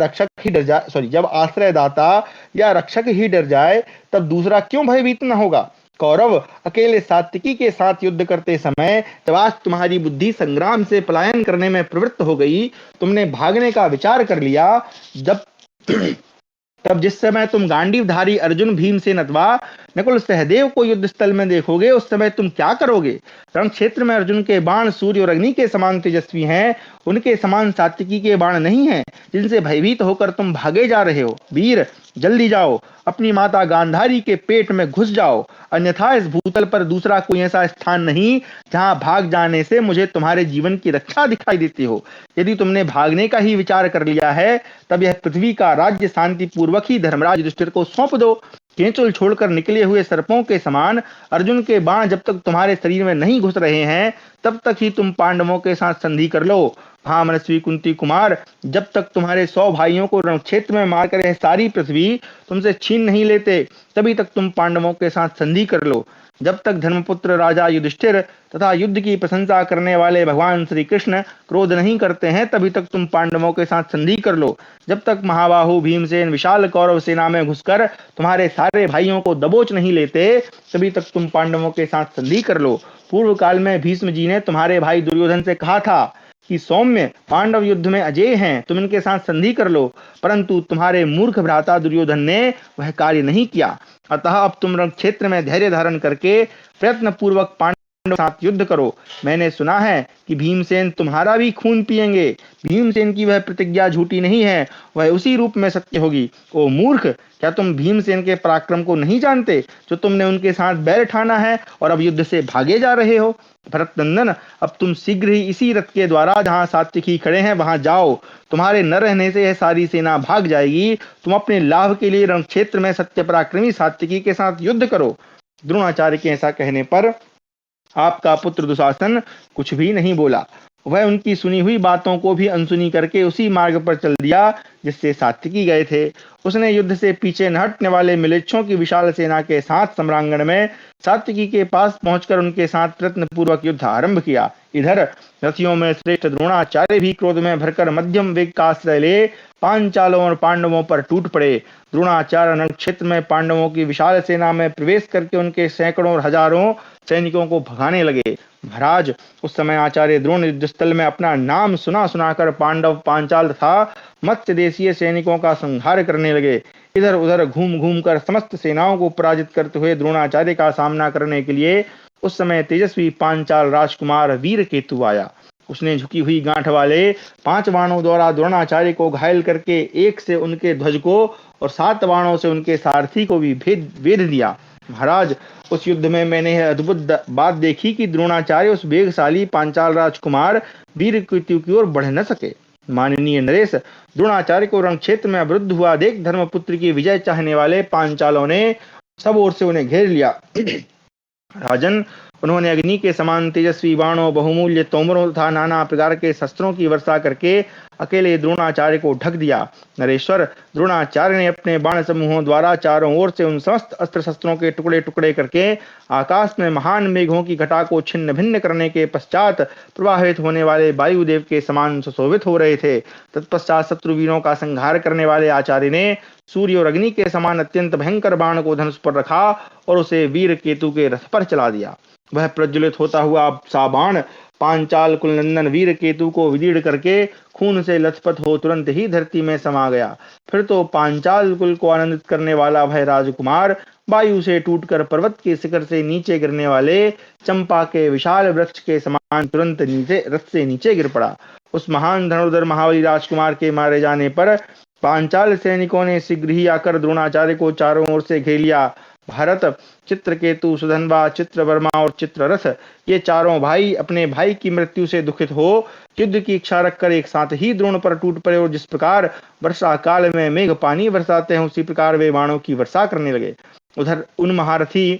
रक्षक ही डर जाए, तब दूसरा क्यों भयभीत न होगा? कौरव, अकेले सात्विकी के साथ युद्ध करते समय जब आज तुम्हारी बुद्धि संग्राम से पलायन करने में प्रवृत्त हो गई, तुमने भागने का विचार कर लिया, जब तब जिस समय तुम गांडीवधारी अर्जुन, भीमसेन अथवा नकुल सहदेव को युद्ध स्थल में देखोगे, उस समय तुम क्या करोगे? रण क्षेत्र में अर्जुन के बाण सूर्य और अग्नि के समान तेजस्वी हैं, उनके समान सात्विकी के बाण नहीं हैं, जिनसे भयभीत होकर तुम भागे जा रहे हो। वीर, जल्दी जाओ, अपनी माता गांधारी के पेट में घुस जाओ, अन्यथा इस भूतल पर दूसरा कोई ऐसा स्थान नहीं जहां भाग जाने से मुझे तुम्हारे जीवन की रक्षा दिखाई देती हो। यदि तुमने भागने का ही विचार कर लिया है, तब यह पृथ्वी का राज्य शांति पूर्वक ही धर्मराज युधिष्ठिर को सौंप दो। केंचुल छोड़कर निकले हुए सर्पों के समान अर्जुन के बाण जब तक तुम्हारे शरीर में नहीं घुस रहे हैं, तब तक ही तुम पांडवों के साथ संधि कर लो। हाँ मनस्वी कुंती कुमार, जब तक तुम्हारे 100 भाइयों को रण क्षेत्र में मारकर यह सारी पृथ्वी तुमसे छीन नहीं लेते, तभी तक तुम पांडवों के साथ संधि कर लो। जब तक धर्मपुत्र राजा युधिष्ठिर तथा युद्ध की प्रशंसा करने वाले भगवान श्री कृष्ण क्रोध नहीं करते हैं, तभी तक तुम पांडवों के साथ संधि कर लो। जब तक महाबाहु भीमसेन विशाल कौरव सेना में घुसकर तुम्हारे सारे भाइयों को दबोच नहीं लेते, तभी तक तुम पांडवों के साथ संधि कर लो। पूर्व काल में भीष्म जी ने तुम्हारे भाई दुर्योधन से कहा था कि सौम्य, पांडव युद्ध में अजेय हैं, तुम इनके साथ संधि कर लो, परंतु तुम्हारे मूर्ख भ्राता दुर्योधन ने वह कार्य नहीं किया। अतः अब तुम रण क्षेत्र में धैर्य धारण करके प्रयत्न पूर्वक पांडवों के साथ युद्ध करो। मैंने सुना है कि भीमसेन तुम्हारा भी खून पिएंगे। भीमसेन की वह प्रतिज्ञा झूठी नहीं है, वह उसी रूप में सत्य होगी। ओ मूर्ख, क्या तुम भीमसेन के पराक्रम को नहीं जानते, जो तुमने उनके साथ बैर ठाना है और अब युद्ध से भागे जा रहे हो? भरत नंदन, अब तुम शीघ्र ही इसी रथ के द्वारा जहां सात्विकी खड़े हैं वहां जाओ। तुम्हारे न रहने से यह सारी सेना भाग जाएगी। तुम अपने लाभ के लिए रण क्षेत्र में सत्य पराक्रमी सात्विकी के साथ युद्ध करो। द्रोणाचार्य के ऐसा कहने पर आपका पुत्र दुशासन कुछ भी नहीं बोला। वह उनकी सुनी हुई बातों को भी अनसुनी करके उसी मार्ग पर चल दिया जिससे सात्विकी गए थे। उसने युद्ध से पीछे न हटने वाले मिलेच्छों की विशाल सेना के साथ सम्रांगण में सात्विकी के पास पहुंचकर उनके साथ प्रयत्न पूर्वक युद्ध आरंभ किया। इधर रथियों में श्रेष्ठ द्रोणाचार्य भी क्रोध में भरकर मध्यम वेग का आश्रय ले पांचालों और पांडवों पर टूट पड़े। द्रोणाचार्य रण क्षेत्र में पांडवों की विशाल सेना में प्रवेश करके उनके सैकड़ों और हजारों सैनिकों को भगाने लगे। महाराज, उस समय आचार्य द्रोण युद्धस्थल में अपना नाम सुना सुनाकर पांडव, पांचाल तथा मत्स्य देशीय सैनिकों का संहार करने लगे। इधर उधर घूम घूम कर समस्त सेनाओं को पराजित करते हुए द्रोणाचार्य का सामना करने के लिए उस समय तेजस्वी पांचाल राजकुमार वीर केतु आया। उसने झुकी हुई गांठ वाले 5 बाणों द्वारा द्रोणाचार्य को घायल करके एक से उनके ध्वज को और 7 बाणों से उनके सारथी को भी भेद दिया। महाराज, उस युद्ध में मैंने यह अद्भुत बात देखी कि द्रोणाचार्य उस वेगशाली पांचाल राजकुमार वीर केतु की ओर बढ़ न सके। माननीय नरेश, द्रोणाचार्य को रण क्षेत्र में अवरुद्ध हुआ देख धर्मपुत्र की विजय चाहने वाले पांचालों ने सब ओर से उन्हें घेर लिया। राजन, उन्होंने अग्नि के समान तेजस्वी बाणों, बहुमूल्य तोमरों तथा नाना प्रकार के शस्त्रों की वर्षा करके अकेले द्रोणाचार्य को ढक दिया। नरेश्वर, द्रोणाचार्य ने अपने बाण समूहों द्वारा चारों ओर से उन समस्त अस्त्र शस्त्रों के टुकड़े टुकड़े करके आकाश में महान मेघों की घटा को छिन्न भिन्न करने के पश्चात प्रवाहित होने वाले वायुदेव के समान सुशोभित हो रहे थे। तत्पश्चात शत्रुवीरों का संहार करने वाले आचार्य ने सूर्य और अग्नि के समान अत्यंत भयंकर बाण को धनुष पर रखा और उसे वीर केतु के रथ पर चला दिया। वह प्रज्वलित होता हुआ सा बाण पांचाल कुलनंदन वीर केतु को विदीर्ण करके खून से लथपथ हो तुरंत ही धरती में समा गया। फिर तो पांचाल कुल को आनंदित करने वाला वह राजकुमार वायु से टूटकर पर्वत के शिखर से नीचे गिरने वाले चंपा के विशाल वृक्ष के समान तुरंत नीचे रथ से नीचे गिर पड़ा। उस महान धनुर्धर महाबली राजकुमार के मारे जाने पर पांचाल सैनिकों ने शीघ्र ही आकर द्रोणाचार्य को चारों ओर से घेर लिया। भारत, चित्रकेतु, सुधन्वा, चित्रवर्मा और चित्ररथ, ये चारों भाई अपने भाई की मृत्यु से दुखित हो युद्ध की इच्छा रखकर एक साथ ही द्रोण पर टूट पड़े और जिस प्रकार वर्षा काल में मेघ पानी बरसाते हैं उसी प्रकार वे बाणों की वर्षा करने लगे। उधर उन महारथी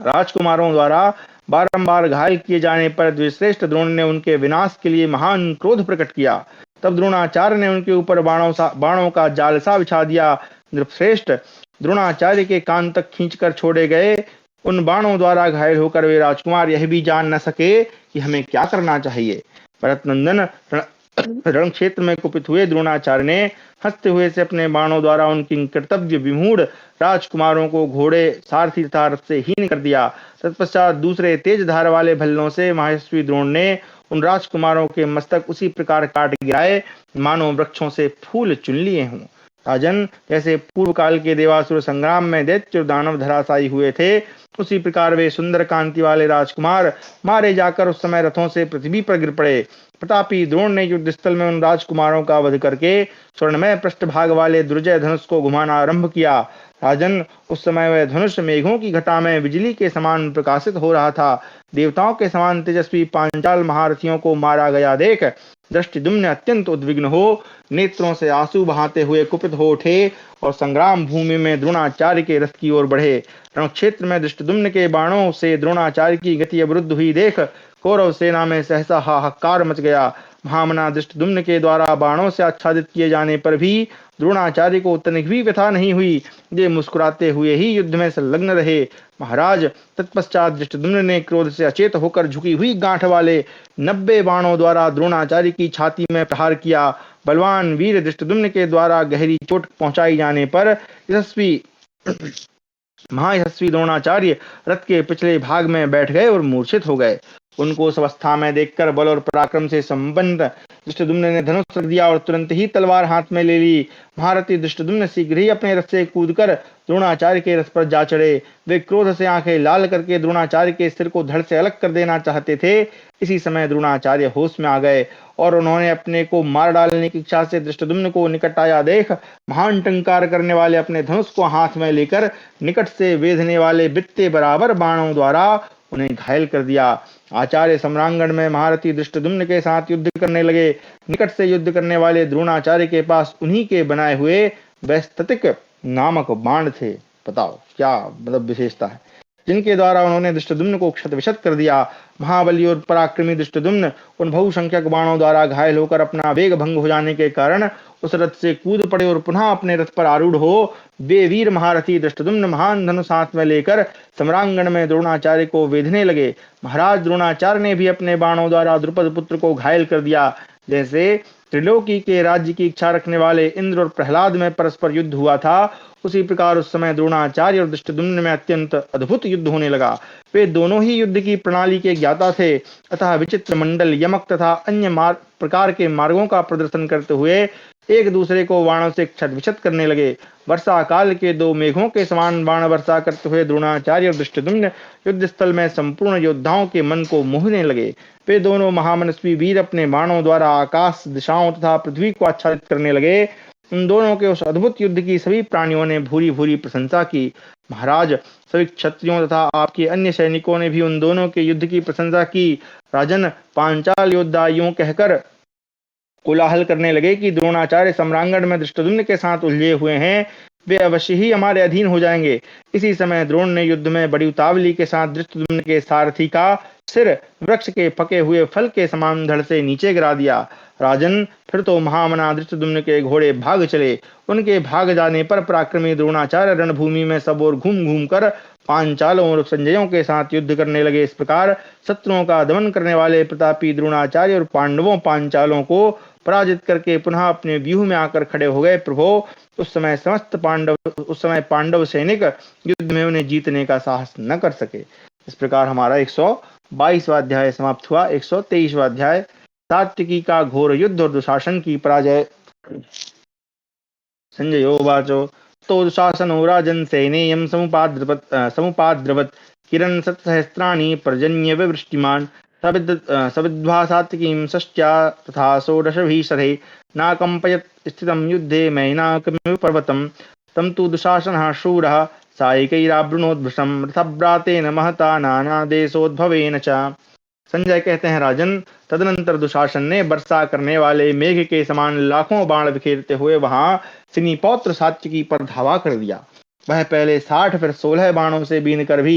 राजकुमारों द्वारा बारंबार घायल किए जाने पर द्विश्रेष्ठ द्रोण ने उनके विनाश के लिए महान क्रोध प्रकट किया। तब द्रोणाचार्य ने उनके ऊपर बाणों का जाल सा बिछा दिया। नृपश्रेष्ठ, द्रोणाचार्य के कान तक खींचकर छोड़े गए उन बाणों द्वारा घायल होकर वे राजकुमार यह भी जान न सके कि हमें क्या करना चाहिए। भरतनंदन, रण क्षेत्र में कुपित हुए द्रोणाचार्य ने हंसते हुए से अपने बाणों द्वारा उनकी कर्तव्य विमूढ़ राजकुमारों को घोड़े, सारथी तथा रथ से हीन कर दिया। तत्पश्चात दूसरे तेज धार वाले भल्लों से महर्षि द्रोण ने उन राजकुमारों के मस्तक उसी प्रकार काट गिराए मानो वृक्षों से फूल चुन लिए हों। राजन, जैसे पूर्व काल के देवासुर संग्राम में दैत्य और दानव धराशायी हुए थे उसी प्रकार वे सुंदर कांति वाले राजकुमार मारे जाकर उस समय रथों से पृथ्वी पर गिर पड़े। प्रतापी द्रोण ने युद्ध स्थल में उन राजकुमारों का वध करके स्वर्णमय पृष्ठभाग वाले दुर्जय धनुष को घुमाना आरंभ किया। राजन, उस समय वह धनुष मेघों की घटा में बिजली के समान प्रकाशित हो रहा था। देवताओं के समान तेजस्वी पांचाल महारथियों को मारा गया देख दृष्टिदुम्न अत्यंत उद्विग्न हो नेत्रों से आंसू बहाते हुए कुपित हो उठे और संग्राम भूमि में द्रोणाचार्य के रथ की ओर बढ़े। रण क्षेत्र में दृष्टिदुम्न के बाणों से द्रोणाचार्य की गति अवरुद्ध हुई देख कौरव सेना में सहसा हाहाकार मच गया। महामना दृष्टिदुम्न के द्वारा बाणों से आच्छादित किए जाने पर भी द्रोणाचार्य को तनिक भी व्यथा नहीं हुई। ये मुस्कुराते हुए ही युद्ध में संलग्न रहे। महाराज, तत्पश्चात दृष्टिदुम्न ने क्रोध से अचेत होकर झुकी हुई गांठ वाले 90 बाणों द्वारा द्रोणाचार्य की छाती में प्रहार किया। बलवान वीर दृष्टिदुम्न के द्वारा गहरी चोट पहुंचाई जाने पर महायशस्वी द्रोणाचार्य रथ के पिछले भाग में बैठ गए और मूर्छित हो गए। उनको उस अवस्था में देखकर बल और पराक्रम से संपन्न दृष्टिदुम्न ने धनुष रख दिया और तुरंत ही तलवार हाथ में ले ली। महारथी दृष्टिदुम्न शीघ्र ही अपने रथ से कूदकर द्रोणाचार्य के रथ पर जा चढ़े। वे क्रोध से आंखें लाल करके द्रोणाचार्य के सिर को धड़ से अलग कर देना चाहते थे। इसी समय द्रोणाचार्य होश में आ गए और उन्होंने अपने को मार डालने की इच्छा से दृष्टिदुम्न को निकट आया देख महान टंकार करने वाले अपने धनुष को हाथ में लेकर निकट से वेधने वाले बित्ते बराबर बाणों द्वारा उन्हें घायल कर दिया। आचार्य सम्रांगण में महारथी दृष्टिदुम्न के साथ युद्ध करने लगे। निकट से युद्ध करने वाले द्रोणाचार्य के पास उन्हीं के बनाए हुए वैस्ततिक नामक बाण थे। बताओ क्या मतलब विशेषता है, जिनके द्वारा उन्होंने दृष्टिदुम्न को क्षतविक्षत कर दिया। महाबली और पराक्रमी दृष्टिदुम्न उन बहुसंख्यक बाणों द्वारा घायल होकर अपना वेग भंग हो जाने के कारण उस रथ से कूद पड़े और पुनः अपने रथ पर आरूढ़ हो वे वीर महारथी दृष्टिदुम्न महान धनुष हाथ में लेकर सम्रांगण में द्रोणाचार्य को वेधने लगे। महाराज, द्रोणाचार्य ने भी अपने बाणों द्वारा द्रुपद पुत्र को घायल कर दिया। जैसे त्रिलोकी के राज्य की इच्छा रखने वाले इंद्र और प्रहलाद में परस्पर युद्ध हुआ था, उसी प्रकार उस समय द्रोणाचार्य और धृष्टद्युम्न में अत्यंत अद्भुत युद्ध होने लगा। वे दोनों ही युद्ध की प्रणाली के ज्ञाता थे, अतः विचित्र मंडल, यमक तथा अन्य प्रकार के मार्गों का प्रदर्शन करते हुए एक दूसरे को बाणों से क्षत विक्षत करने लगे। वर्षा काल के दो मेघों के समान बाण वर्षा करते हुए द्रोणाचार्य और धृष्टद्युम्न युद्ध स्थल में संपूर्ण योद्धाओं के मन को मोहने लगे। वे दोनों महामनस्वी वीर अपने बाणों द्वारा आकाश, दिशाओं तथा पृथ्वी को आच्छादित करने लगे। उन दोनों के उस अद्भुत युद्ध की सभी प्राणियों ने भूरी भूरी प्रशंसा की। महाराज, सभी क्षत्रियों तथा आपके अन्य सैनिकों ने भी उन दोनों के युद्ध की प्रशंसा की। राजन, पांचाल योद्धा यूं कहकर कोलाहल करने लगे कि द्रोणाचार्य सम्रांगण में धृष्टद्युम्न के साथ उलझे हुए हैं, वे अवश्य ही हमारे अधीन हो जाएंगे। इसी समय द्रोण ने युद्ध में बड़ी उतावली के साथ धृष्टद्युम्न के सारथी का सिर वृक्ष के पके हुए फल के समान धड़ से नीचे गिरा दिया। राजन, फिर तो महामना धृष्टद्युम्न के घोड़े भाग चले। उनके भाग जाने पर पराक्रमी द्रोणाचार्य रणभूमि में सब ओर घूम घूम कर पांचालों और संजयों के साथ युद्ध करने लगे। इस प्रकार शत्रुओं का दमन करने वाले प्रतापी द्रोणाचार्य और पांडवों पांचालों को पराजित करके पुनः अपने व्यूह में आकर खड़े हो गए। प्रभो, उस समय पांडव सैनिक युद्ध में उन्हें जीतने का साहस न कर सके। इस प्रकार हमारा 122वां अध्याय समाप्त हुआ। 123वां अध्याय, सात्विकी का घोर युद्ध और दुशासन की पराजय। संजयोवाचो तो दुशासनो राजन् सेनेयं समुपाद्रवत् किरण शतसहस्राणि पर्जन्य विवृष्टिमान् सविद्वा सात्विकीं षष्ट्या तथा षोडशभिः शरैः नाकम्पयत् स्थितं युद्धे मैनाकमिव पर्वतं तं तु दुशासनः शूरः सायिकैरावृणोद्भृशं रथभ्रातेन महता नानादेशोद्भवेन च। संजय कहते हैं, राजन, तदनंतर दुशासन ने वर्षा करने वाले मेघ के समान लाखों बाण बिखेरते हुए वहां सिनीपौत्र सात्विकी पर धावा कर दिया। वह पहले 60 फिर 16 बाणों से बीन कर भी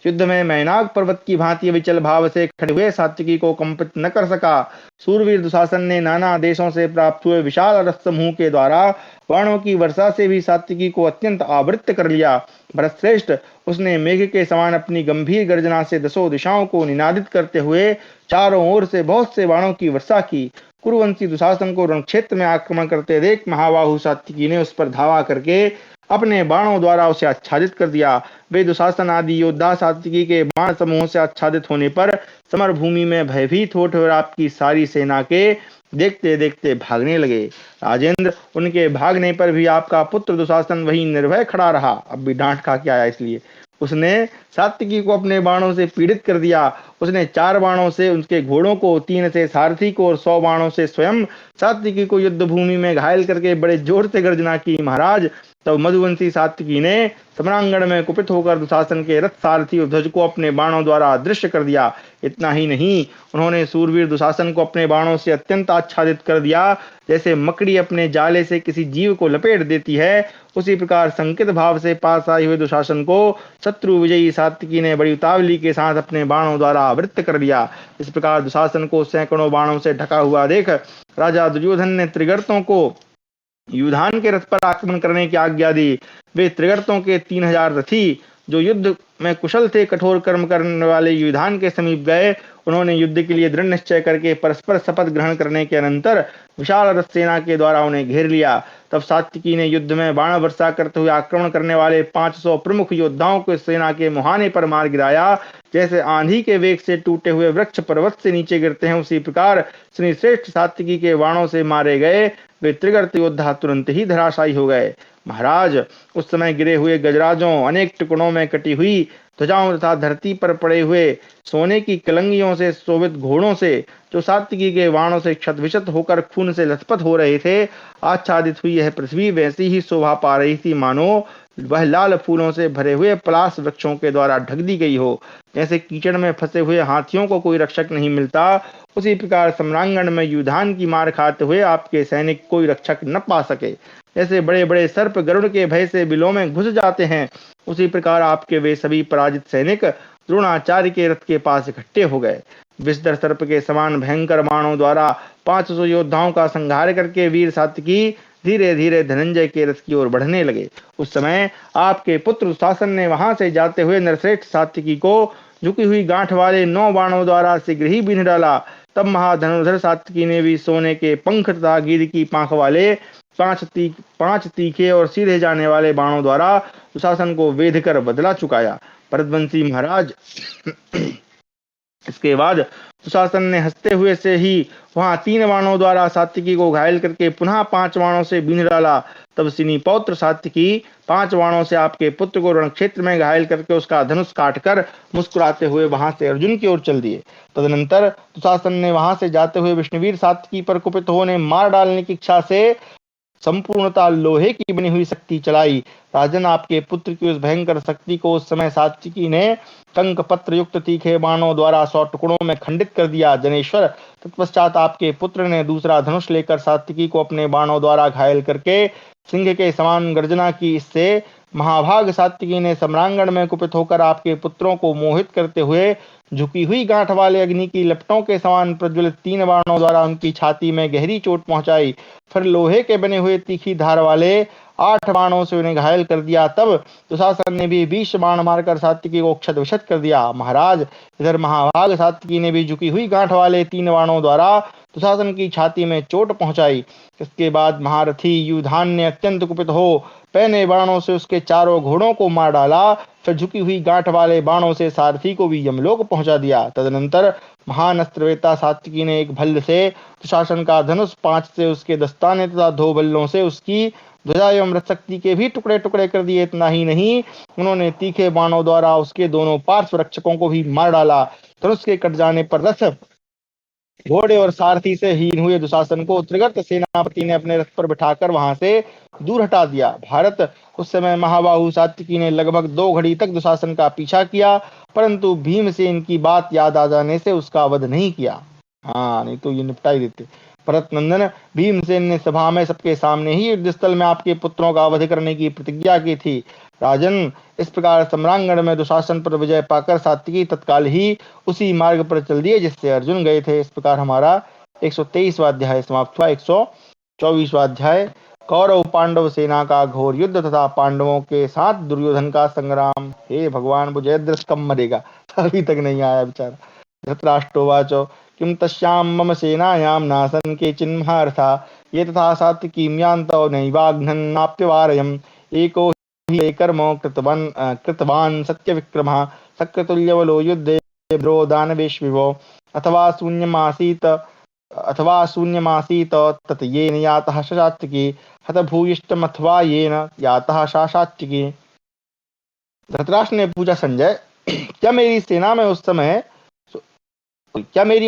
युद्ध में मैनाक पर्वत की भांति विचल भाव से खड़े हुए सात्विकी को कंपित न कर सका। सूरवीर दुशासन ने नाना देशों से प्राप्त हुए विशाल रथ समूह के द्वारा बाणों की वर्षा से भी सात्विकी को अत्यंत आवृत्त कर लिया। भरतश्रेष्ठ, उसने मेघ के समान अपनी गंभीर गर्जना से दसों दिशाओं को निनादित करते हुए चारों ओर से बहुत से बाणों की वर्षा की। कुरुवंशी दुशासन को रणक्षेत्र में आक्रमण करते देख महाबाहु सात्विकी ने उस पर धावा करके अपने बाणों द्वारा उसे आच्छादित कर दिया। वे दुशासन आदि योद्धा सात्विकी के बाण समूह से आच्छादित होने पर समर भूमि में भयभीत होते हुए आपकी सारी सेना के देखते देखते भागने लगे। राजेंद्र, उनके भागने पर भी आपका पुत्र दुशासन वही निर्भय खड़ा रहा। अब भी डांट खा के आया, इसलिए उसने सात्विकी को अपने बाणों से पीड़ित कर दिया। उसने 4 बाणों से उसके घोड़ों को, 3 से सारथी को और 100 बाणों से स्वयं सात्विकी को युद्ध भूमि में घायल करके बड़े जोर से गर्जना की। महाराज, तब मधुवंशी सात्विकी ने सम्रांगण में कुपित होकर दुशासन के रथ, सारथी और ध्वज को अपने बाणों द्वारा अदृश्य कर दिया। इतना ही नहीं, उन्होंने सूरवीर दुशासन को अपने बाणों से अत्यंत आच्छादित कर दिया। जैसे मकड़ी अपने जाले से किसी जीव को लपेट देती है, उसी प्रकार संकित भाव से पास आए हुए दुशासन को शत्रु विजयी सात्विकी ने बड़ी उतावली के साथ अपने बाणों द्वारा आवृत्त कर दिया। इस प्रकार दुशासन को सैकड़ों बाणों से ढका हुआ देख राजा दुर्योधन ने त्रिगर्तों को युधान के रथ पर आक्रमण करने की आज्ञा दी। वे त्रिगर्तों के 3000 रथी जो युद्ध में कुशल थे, कठोर कर्म करने वाले युधान के समीप गए। उन्होंने युद्ध के लिए दृढ़ निश्चय करके परस्पर शपथ ग्रहण करने के अनंतर विशाल रथ सेना के द्वारा उन्हें घेर लिया। तब सात्विकी ने युद्ध में बाण वर्षा करते हुए आक्रमण करने वाले 500 प्रमुख योद्धाओं को सेना के मुहाने पर मार गिराया। जैसे आंधी के वेग से टूटे हुए वृक्ष पर्वत से नीचे गिरते हैं, उसी प्रकार श्री श्रेष्ठ सात्विकी के बाणों से मारे गए वे त्रिगर्त योद्धा तुरंत ही धराशायी हो गए। महाराज, उस समय गिरे हुए गजराजों, अनेक टुकड़ों में कटी हुई ध्वजाओं तथा धरती पर पड़े हुए सोने की कलंगियों से शोभित घोड़ों से जो सात्विकी के बाणों से क्षतविक्षत होकर खून से लथपथ हो रहे थे, आच्छादित हुई यह पृथ्वी वैसी ही शोभा पा रही थी मानो वह लाल फूलों से भरे हुए पलाश वृक्षों के द्वारा ढक दी गई हो। जैसे कीचड़ में फंसे हुए हाथियों को कोई रक्षक नहीं मिलता, उसी प्रकार सम्रांगण में युधान की मार खाते हुए आपके सैनिक कोई रक्षक न पा सके। जैसे बड़े बड़े सर्प गरुड़ के भय से बिलों में घुस जाते हैं, उसी प्रकार आपके वे सभी पराजित सैनिक द्रोणाचार्य के रथ के पास इकट्ठे हो गए। विषधर सर्प के समान भयंकर बाणों द्वारा 500 योद्धाओं का संहार करके वीर सात्विकी धीरे धीरे धनंजय के रथ की ओर बढ़ने लगे। उस समय आपके पुत्र दुशासन ने वहां से जाते हुए नरश्रेष्ठ सात्विकी को झुकी हुई गांठ वाले 9 बाणों द्वारा शीघ्र ही बीन डाला। तब महाधनुर्धर सात्विकी ने भी सोने के पंख तथा गिद्ध की पांख वाले पांच तीखे और सीधे जाने वाले बाणों द्वारा दुशासन को वेध कर बदला चुकाया। भरतवंशी महाराज इसके बाद दुशासन ने हंसते हुए से ही वहां 3 बाणों द्वारा सात्विकी को घायल करके पुनः 5 बाणों से बींध डाला। तब सिनी पौत्र सात्विकी 5 बाणों से आपके पुत्र को रण क्षेत्र में घायल करके उसका धनुष काटकर मुस्कुराते हुए वहां से अर्जुन की ओर चल दिए। तदनंतर दुशासन ने वहां से जाते हुए विष्णुवीर सात्विकी पर कुपित होने मार डालने की इच्छा से संपूर्णता लोहे की बनी हुई शक्ति चलाई। राजन, आपके पुत्र की उस भयंकर शक्ति को उस समय सात्विकी ने कंक पत्र युक्त तीखे बाणों द्वारा 100 टुकड़ों में खंडित कर दिया। जनेश्वर, तत्पश्चात आपके पुत्र ने दूसरा धनुष लेकर सात्विकी को अपने बाणों द्वारा घायल करके सिंह के समान गर्जना की। इससे महाभाग सात्विकी ने सम्रांगण में कुपित होकर आपके पुत्रों को मोहित करते हुए झुकी हुई गांठ वाले अग्नि की लपटों के समान प्रज्वलित 3 बाणों द्वारा उनकी छाती में गहरी चोट पहुंचाई। फिर लोहे के बने हुए तीखी धार वाले 8 बाणों से उन्हें घायल कर दिया। तब दुशासन ने भी 20 बाण मारकर सात्विकी को क्षत विक्षत कर दिया। महाराज, इधर महाभाग सात्विकी ने भी झुकी हुई गांठ वाले 3 बाणों द्वारा दुशासन की छाती में चोट पहुंचाई। इसके बाद महारथी युधान ने अत्यंत कुपित हो पहने बाणों से उसके चारों घोड़ों को मार डाला। फिर झुकी हुई गांठ वाले बाणों से सारथी को भी यमलोक पहुंचा दिया। तदनंतर महान अस्त्रवेता सात्विकी ने एक भल्ल से दुशासन का धनुष, 5 से उसके दस्ताने तथा 2 भल्लों से उसकी ध्वजा एवं रथशक्ति के भी टुकड़े टुकड़े कर दिए। इतना ही नहीं, उन्होंने तीखे बाणों द्वारा उसके दोनों पार्श्व रक्षकों को भी मार डाला। धनुष के कट जाने पर रथ, घोड़े और सारथी से हीन हुए दुशासन को त्रिगर्त सेनापति ने अपने रथ पर बिठाकर वहां से दूर हटा दिया। भारत, उस समय महाबाहु सात्विकी ने लगभग 2 घड़ी तक दुशासन का पीछा किया, परंतु भीमसेन की बात याद आ जाने से उसका वध नहीं किया। हाँ, नहीं तो ये निपटा ही देते। भरत नंदन, भीमसेन ने सभा में सबके सामने ही युद्ध स्थल में आपके पुत्रों का वध करने की प्रतिज्ञा की थी। राजन, इस प्रकार सम्रांगण में दुशासन पर विजय पाकर सात्विकी तत्काल ही उसी मार्ग पर चल दिए जिससे अर्जुन गए थे। इस प्रकार हमारा 123वां अध्याय समाप्त हुआ। 124वां अध्याय, कौरव पांडव सेना का घोर युद्ध तथा पांडवों के साथ दुर्योधन का संग्राम। हे भगवान, वो जयद्रथ कब मरेगा, अभी तक नहीं आया बेचारा। धृतराष्ट्रोवाच किं तस्यां मम सेनायां नासन् केचिन् महारथा ये तथा सात्विकीं यान्तौ नैवाघ्नन्नाप्यवारयम् एको हि कर्म कृतवान् सत्यविक्रमः शक्रतुल्यबलो युद्धे भद्रो दानवेष्विवो अथवा शून्यमासीत तत् येन यातः सात्विकी हतभूयिष्ठमथवा येन यातः सात्विकी। धृतराष्ट्र ने पूछा, संजय, क्या मेरी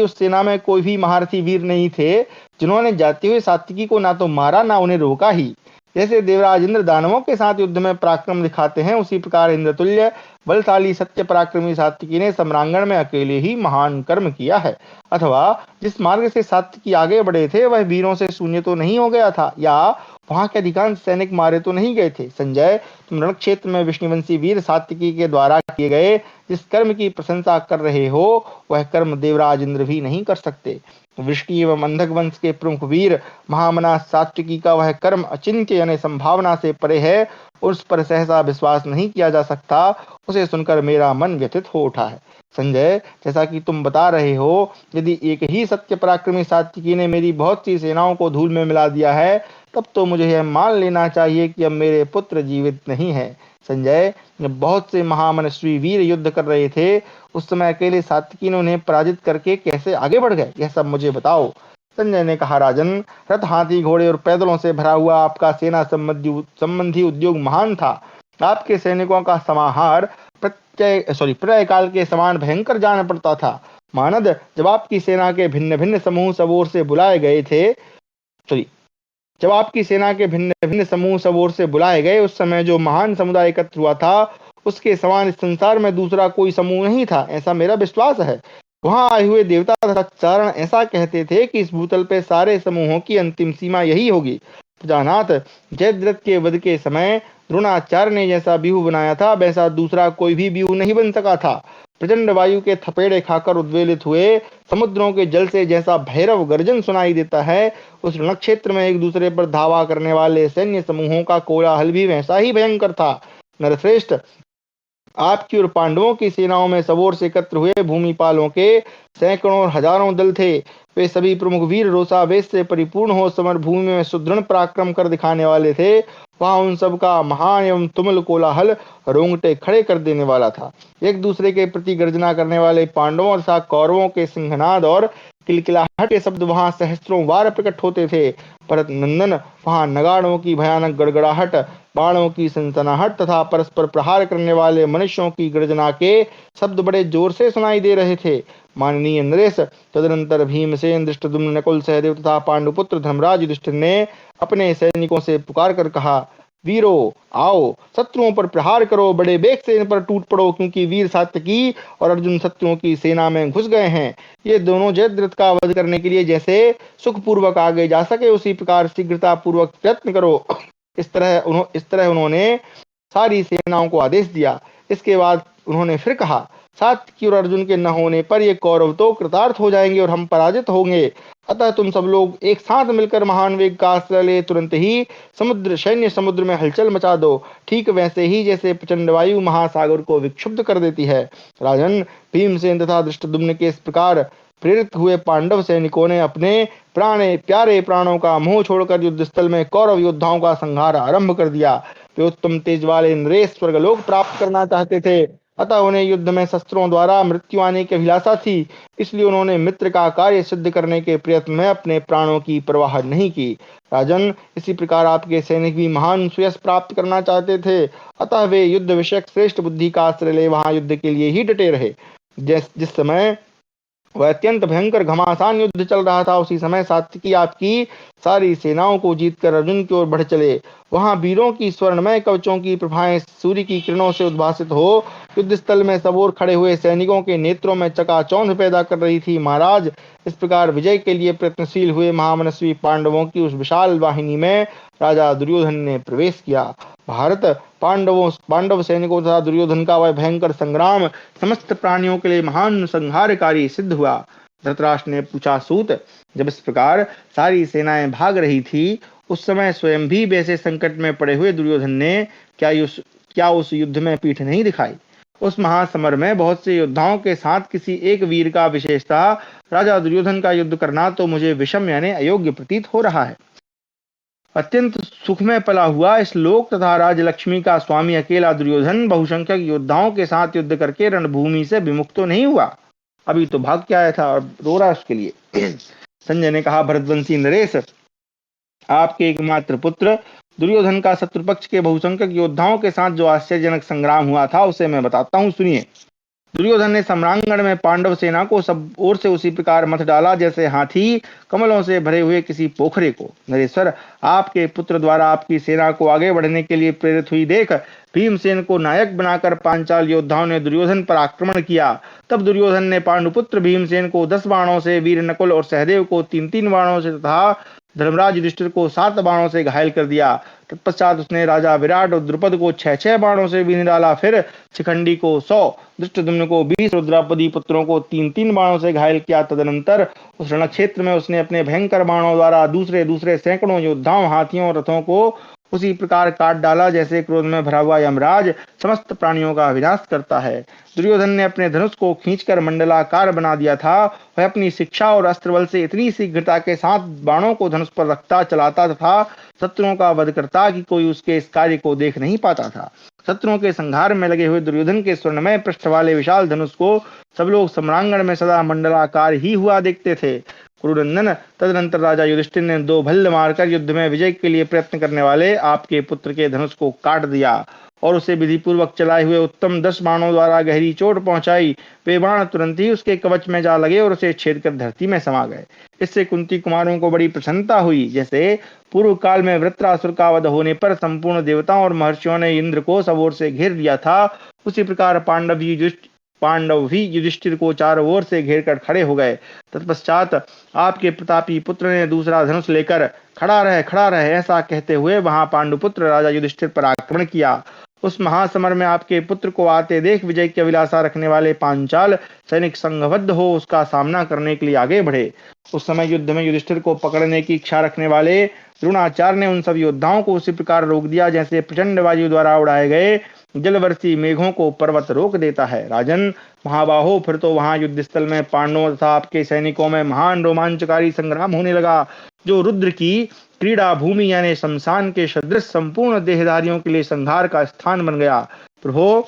उस सेना में कोई भी महारथी वीर नहीं थे जिन्होंने जाते हुए सात्विकी को ना तो मारा ना उन्हें रोका ही? जैसे देवराज इंद्र दानवों के साथ युद्ध में पराक्रम दिखाते हैं, उसी प्रकार इंद्रतुल्य बलशाली सत्य पराक्रमी सात्विकी ने सम्रांगण में अकेले ही महान कर्म किया है। अथवा जिस मार्ग से सात्विकी आगे बढ़े थे वह वीरों से शून्य तो नहीं हो गया था, या वहां के अधिकांश सैनिक मारे तो नहीं गए थे? संजय, तुम रण क्षेत्र में विष्णुवंशी वीर सात्विकी के द्वारा किए गए जिस कर्म की प्रशंसा कर रहे हो वह कर्म देवराज इंद्र भी नहीं कर सकते। वृष्टि एवं अंधक वंश के प्रमुख वीर महामना सात्विकी का वह कर्म अचिंत्य यानी संभावना से परे है, उस पर सहसा विश्वास नहीं किया जा सकता। उसे सुनकर मेरा मन व्यथित हो उठा है। संजय, जैसा कि तुम बता रहे हो, यदि एक ही सत्य पराक्रमी सात्विकी ने मेरी बहुत सी सेनाओं को धूल में मिला दिया है, तब तो मुझे यह मान लेना चाहिए कि अब मेरे पुत्र जीवित नहीं है। संजय, जब बहुत से महामनस्वी वीर युद्ध कर रहे थे, उस समय अकेले सात्विकी ने उन्हें पराजित करके कैसे आगे बढ़ गए, यह सब मुझे बताओ। संजय ने कहा, राजन, रथ, हाथी, घोड़े और पैदलों से भरा हुआ आपका सेना संबंधी उद्योग महान था। आपके सैनिकों का समाहार प्रलय काल के समान भयंकर जान पड़ता था। मानद, जब आपकी सेना के भिन्न भिन्न समूह सब ओर से बुलाए गए, उस समय जो महान समुदाय एकत्र हुआ था, उसके समान इस संसार में दूसरा कोई समूह नहीं था, ऐसा मेरा विश्वास है। वहां आए हुए देवता तथा चारण ऐसा कहते थे कि इस भूतल पे सारे समूहों की अंतिम सीमा यही होगी। प्रजानाथ, जयद्रथ के वध के समय द्रोणाचार्य ने जैसा व्यूह बनाया था वैसा दूसरा कोई भी व्यूह नहीं बन सका था। प्रचंड वायु के थपेड़े खाकर उद्वेलित हुए समुद्रों के जल से जैसा भैरव गर्जन सुनाई देता है, उस रण क्षेत्र में एक दूसरे पर धावा करने वाले सैन्य समूहों का कोलाहल भी वैसा ही भयंकर था। नरश्रेष्ठ, आपकी और पांडवों की सेनाओं में सबोर से एकत्र हुए भूमिपालों के सैकड़ों और हजारों दल थे। वे सभी प्रमुख वीर रोषावेश से परिपूर्ण हो समर भूमि में सुदृढ़ पराक्रम कर दिखाने वाले थे। वहां उन सब का महान एवं तुमुल कोलाहल रोंगटे खड़े कर देने वाला था। एक दूसरे के प्रति गर्जना करने वाले पांडवों और साथ कौरवों के सिंहनाद और किलकिलाहट के शब्द वहां सहस्त्रों बार प्रकट होते थे। भरत नंदन, वहां नगाड़ों की भयानक गड़गड़ाहट, बाणों की सनसनाहट तथा परस्पर प्रहार करने वाले मनुष्यों की गर्जना के शब्द बड़े जोर से सुनाई दे रहे थे। माननीय नरेश, तदनंतर भीमसेन, धृष्टद्युम्न, नकुल, सहदेव तथा पांडुपुत्र धर्मराज युधिष्ठिर ने अपने सैनिकों से पुकार कर कहा, वीरो आओ, शत्रुओं पर प्रहार करो, बड़े वेग से इन पर टूट पड़ो, क्योंकि वीर सात्यकी और अर्जुन शत्रुओं की सेना में घुस गए हैं। ये दोनों जयद्रथ का वध करने के लिए जैसे सुखपूर्वक आगे जा सके उसी प्रकार शीघ्रता पूर्वक प्रयत्न करो। इस तरह उन्होंने सारी सेनाओं को आदेश दिया। इसके बाद उन्होंने फिर कहा, सात्यकी और अर्जुन के न होने पर ये कौरव तो कृतार्थ हो जाएंगे और हम पराजित होंगे। अतः तुम सब लोग एक साथ मिलकर महान वेग का आश्रय ले तुरंत ही समुद्र में हलचल मचा दो, ठीक वैसे ही जैसे प्रचंड वायु महासागर को विक्षुब्ध कर देती है। राजन, भीमसेन तथा धृष्टद्युम्न के इस प्रकार प्रेरित हुए पांडव सैनिकों ने अपने प्यारे प्राणों का मोह छोड़कर युद्ध स्थल में कौरव योद्धाओं का संहार आरंभ कर दिया। वे उत्तम तेज वाले नरेश स्वर्गलोक प्राप्त करना चाहते थे, अतः उन्हें युद्ध में शस्त्रों द्वारा मृत्यु आने की अभिलाषा थी। इसलिए उन्होंने मित्र का कार्य सिद्ध करने के प्रयत्न में अपने प्राणों की परवाह नहीं की। राजन, इसी प्रकार आपके सैनिक भी महान सुयश प्राप्त करना चाहते थे, अतः वे युद्ध विषयक श्रेष्ठ बुद्धि का आश्रय ले वहां युद्ध के लिए ही डटे रहे। जिस समय वह अत्यंत भयंकर घमासान युद्ध चल रहा था, उसी समय सात्यकी आपकी सारी सेनाओं को जीतकर अर्जुन की ओर बढ़ चले। वहां वीरों की स्वर्णमय कवचों की प्रभाएं सूर्य की किरणों से उद्भासित हो युद्ध स्थल में सब ओर खड़े हुए सैनिकों के नेत्रों में चकाचौंध पैदा कर रही थी। महाराज, इस प्रकार विजय के लिए प्रयत्नशील हुए महामनस्वी पांडवों की उस विशाल वाहिनी में राजा दुर्योधन ने प्रवेश किया। भारत, पांडव सैनिकों तथा दुर्योधन का वह भयंकर संग्राम समस्त प्राणियों के लिए महान संहारकारी सिद्ध हुआ। धृतराष्ट्र ने पूछा, सूत, जब इस प्रकार सारी सेनाएं भाग रही थी, उस समय स्वयं भी वैसे संकट में पड़े हुए दुर्योधन ने क्या उस युद्ध में पीठ नहीं दिखाई? उस महासमर में बहुत से योद्धाओं के साथ किसी एक वीर का विशेषतः राजा दुर्योधन का युद्ध करना तो मुझे विषम यानी अयोग्य प्रतीत हो रहा है। अत्यंत सुख में पला हुआ इस लोक तथा राजलक्ष्मी का स्वामी अकेला दुर्योधन बहुसंख्यक योद्धाओं के साथ युद्ध करके रणभूमि से विमुख तो नहीं हुआ, अभी तो भाग के आया था और रो रहा उसके लिए। संजय ने कहा, भरतवंशी नरेश, आपके एकमात्र पुत्र दुर्योधन का शत्रु पक्ष के बहुसंख्यक योद्धाओं के साथ जो आश्चर्यजनक संग्राम हुआ था उसे मैं बताता हूँ, सुनिए। दुर्योधन ने सम्रांगण में पांडव सेना को सब ओर से उसी प्रकार मत डाला जैसे हाथी कमलों से भरे हुए किसी पोखरे को। नरेश्वर, आपके पुत्र द्वारा आपकी सेना को आगे बढ़ने के लिए प्रेरित हुई देख भीमसेन को नायक बनाकर पांचाल योद्धाओं ने दुर्योधन पर आक्रमण किया। तब दुर्योधन ने पांडुपुत्र भीमसेन को 10 बाणों से, वीर नकुल और सहदेव को 3-3 बाणों से तथा धर्मराज युधिष्ठिर को 7 बाणों से घायल कर दिया। तत्पश्चात उसने राजा विराट और द्रुपद को 6-6 बाणों से बीन डाला। फिर शिखंडी को 100, धृष्टद्युम्न को 20 और द्रौपदी पुत्रों को 3-3 बाणों से घायल किया। तदनंतर उस रण क्षेत्र में उसने अपने भयंकर बाणों द्वारा दूसरे सैकड़ों योद्धाओं, हाथियों और रथों को उसी प्रकार काट डाला जैसे क्रोध में भरा हुआ यमराज समस्त प्राणियों का विनाश करता है। दुर्योधन ने अपने धनुष को खींचकर मंडलाकार बना दिया था। वह अपनी शिक्षा और अस्त्र बल से इतनी शीघ्रता के साथ बाणों को धनुष पर रखता चलाता तथा शत्रुओं का वध करता कि कोई उसके इस कार्य को देख नहीं पाता था। शत्रुओं के संहार में लगे हुए दुर्योधन के स्वर्णमय पृष्ठ वाले विशाल धनुष को सब लोग सम्रांगण में सदा मंडलाकार ही हुआ देखते थे। कुरुनंदन, तदनंतर राजा युधिष्ठिर ने 2 भल्ल मारकर युद्ध में विजय के लिए प्रयत्न करने वाले आपके पुत्र के धनुष को काट दिया और उसे विधिपूर्वक चलाए हुए उत्तम 10 बाणों द्वारा गहरी चोट पहुंचाई। वे बाण तुरंत ही उसके कवच में जा लगे और उसे छेद कर धरती में समा गए। इससे कुंती कुमारों को बड़ी प्रसन्नता हुई। जैसे पूर्व काल में वृत्रासुर का वध होने पर संपूर्ण देवताओं और महर्षियों ने इंद्र को सब ओर से घेर लिया था, उसी प्रकार पांडव भी युधिष्ठिर को चारों ओर से घेर कर खड़े हो गए। तत्पश्चात आपके प्रतापी पुत्र ने दूसरा धनुष लेकर खड़ा रहे ऐसा कहते हुए वहां पांडुपुत्र राजा युधिष्ठिर पर आक्रमण किया। उस महासमर में आपके पुत्र को आते देख विजय की अभिलाषा रखने वाले पांचाल सैनिक संघबद्ध हो उसका सामना करने के लिए आगे बढ़े। उस समय युद्ध में युधिष्ठिर को पकड़ने की इच्छा रखने वाले द्रोणाचार्य ने उन सब योद्धाओं को उसी प्रकार रोक दिया जैसे प्रचंड वायु द्वारा उड़ाए गए जलवर्षी मेघों को पर्वत रोक देता है। राजन महाबाहो, फिर तो वहां युद्ध स्थल में पांडवों तथा आपके सैनिकों में महान रोमांचकारी संग्राम होने लगा, जो रुद्र की क्रीड़ा भूमि यानी शमशान के सदृश संपूर्ण देहधारियों के लिए संहार का स्थान बन गया। प्रभो,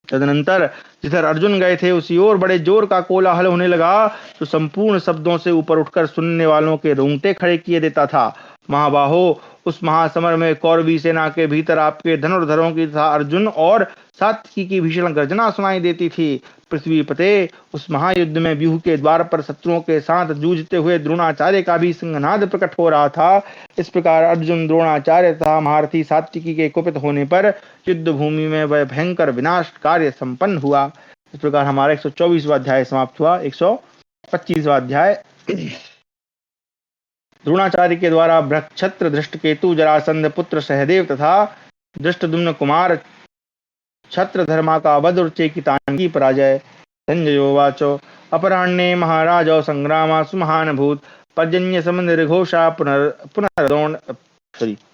तदनंतर जिधर अर्जुन गए थे उसी ओर बड़े जोर का कोलाहल होने लगा, जो संपूर्ण शब्दों से ऊपर उठकर सुनने वालों के रोंगटे खड़े किए देता था। महाबाहो, उस महासमर में कौरवी सेना के भीतर आपके धनुर्धरों की तथा अर्जुन और सात्विकी की भीषण गर्जना सुनाई देती थी। पृथ्वी पते, उस महायुद्ध में व्यूह के द्वार पर शत्रुओं के साथ जूझते हुए द्रोणाचार्य का भी सिंहनाद प्रकट हो रहा था। इस प्रकार अर्जुन, द्रोणाचार्य तथा महारथी सात्विकी के कुपित होने पर युद्ध भूमि में वह भयंकर विनाश कार्य संपन्न हुआ। इस प्रकार हमारा 124वां अध्याय समाप्त हुआ। 125वां अध्याय। द्रोणाचार्य के द्वारा बृहक्षत्र, धृष्टकेतु, जरासंध पुत्र सहदेव तथा धृष्टद्युम्न कुमार छत्रधर्मा का वध और चेकितान की पराजय। संजयोवाचो, अपराह्णे महाराजौ संग्रामा सुमहानभूत, पर्जन्य समनिर्घोषा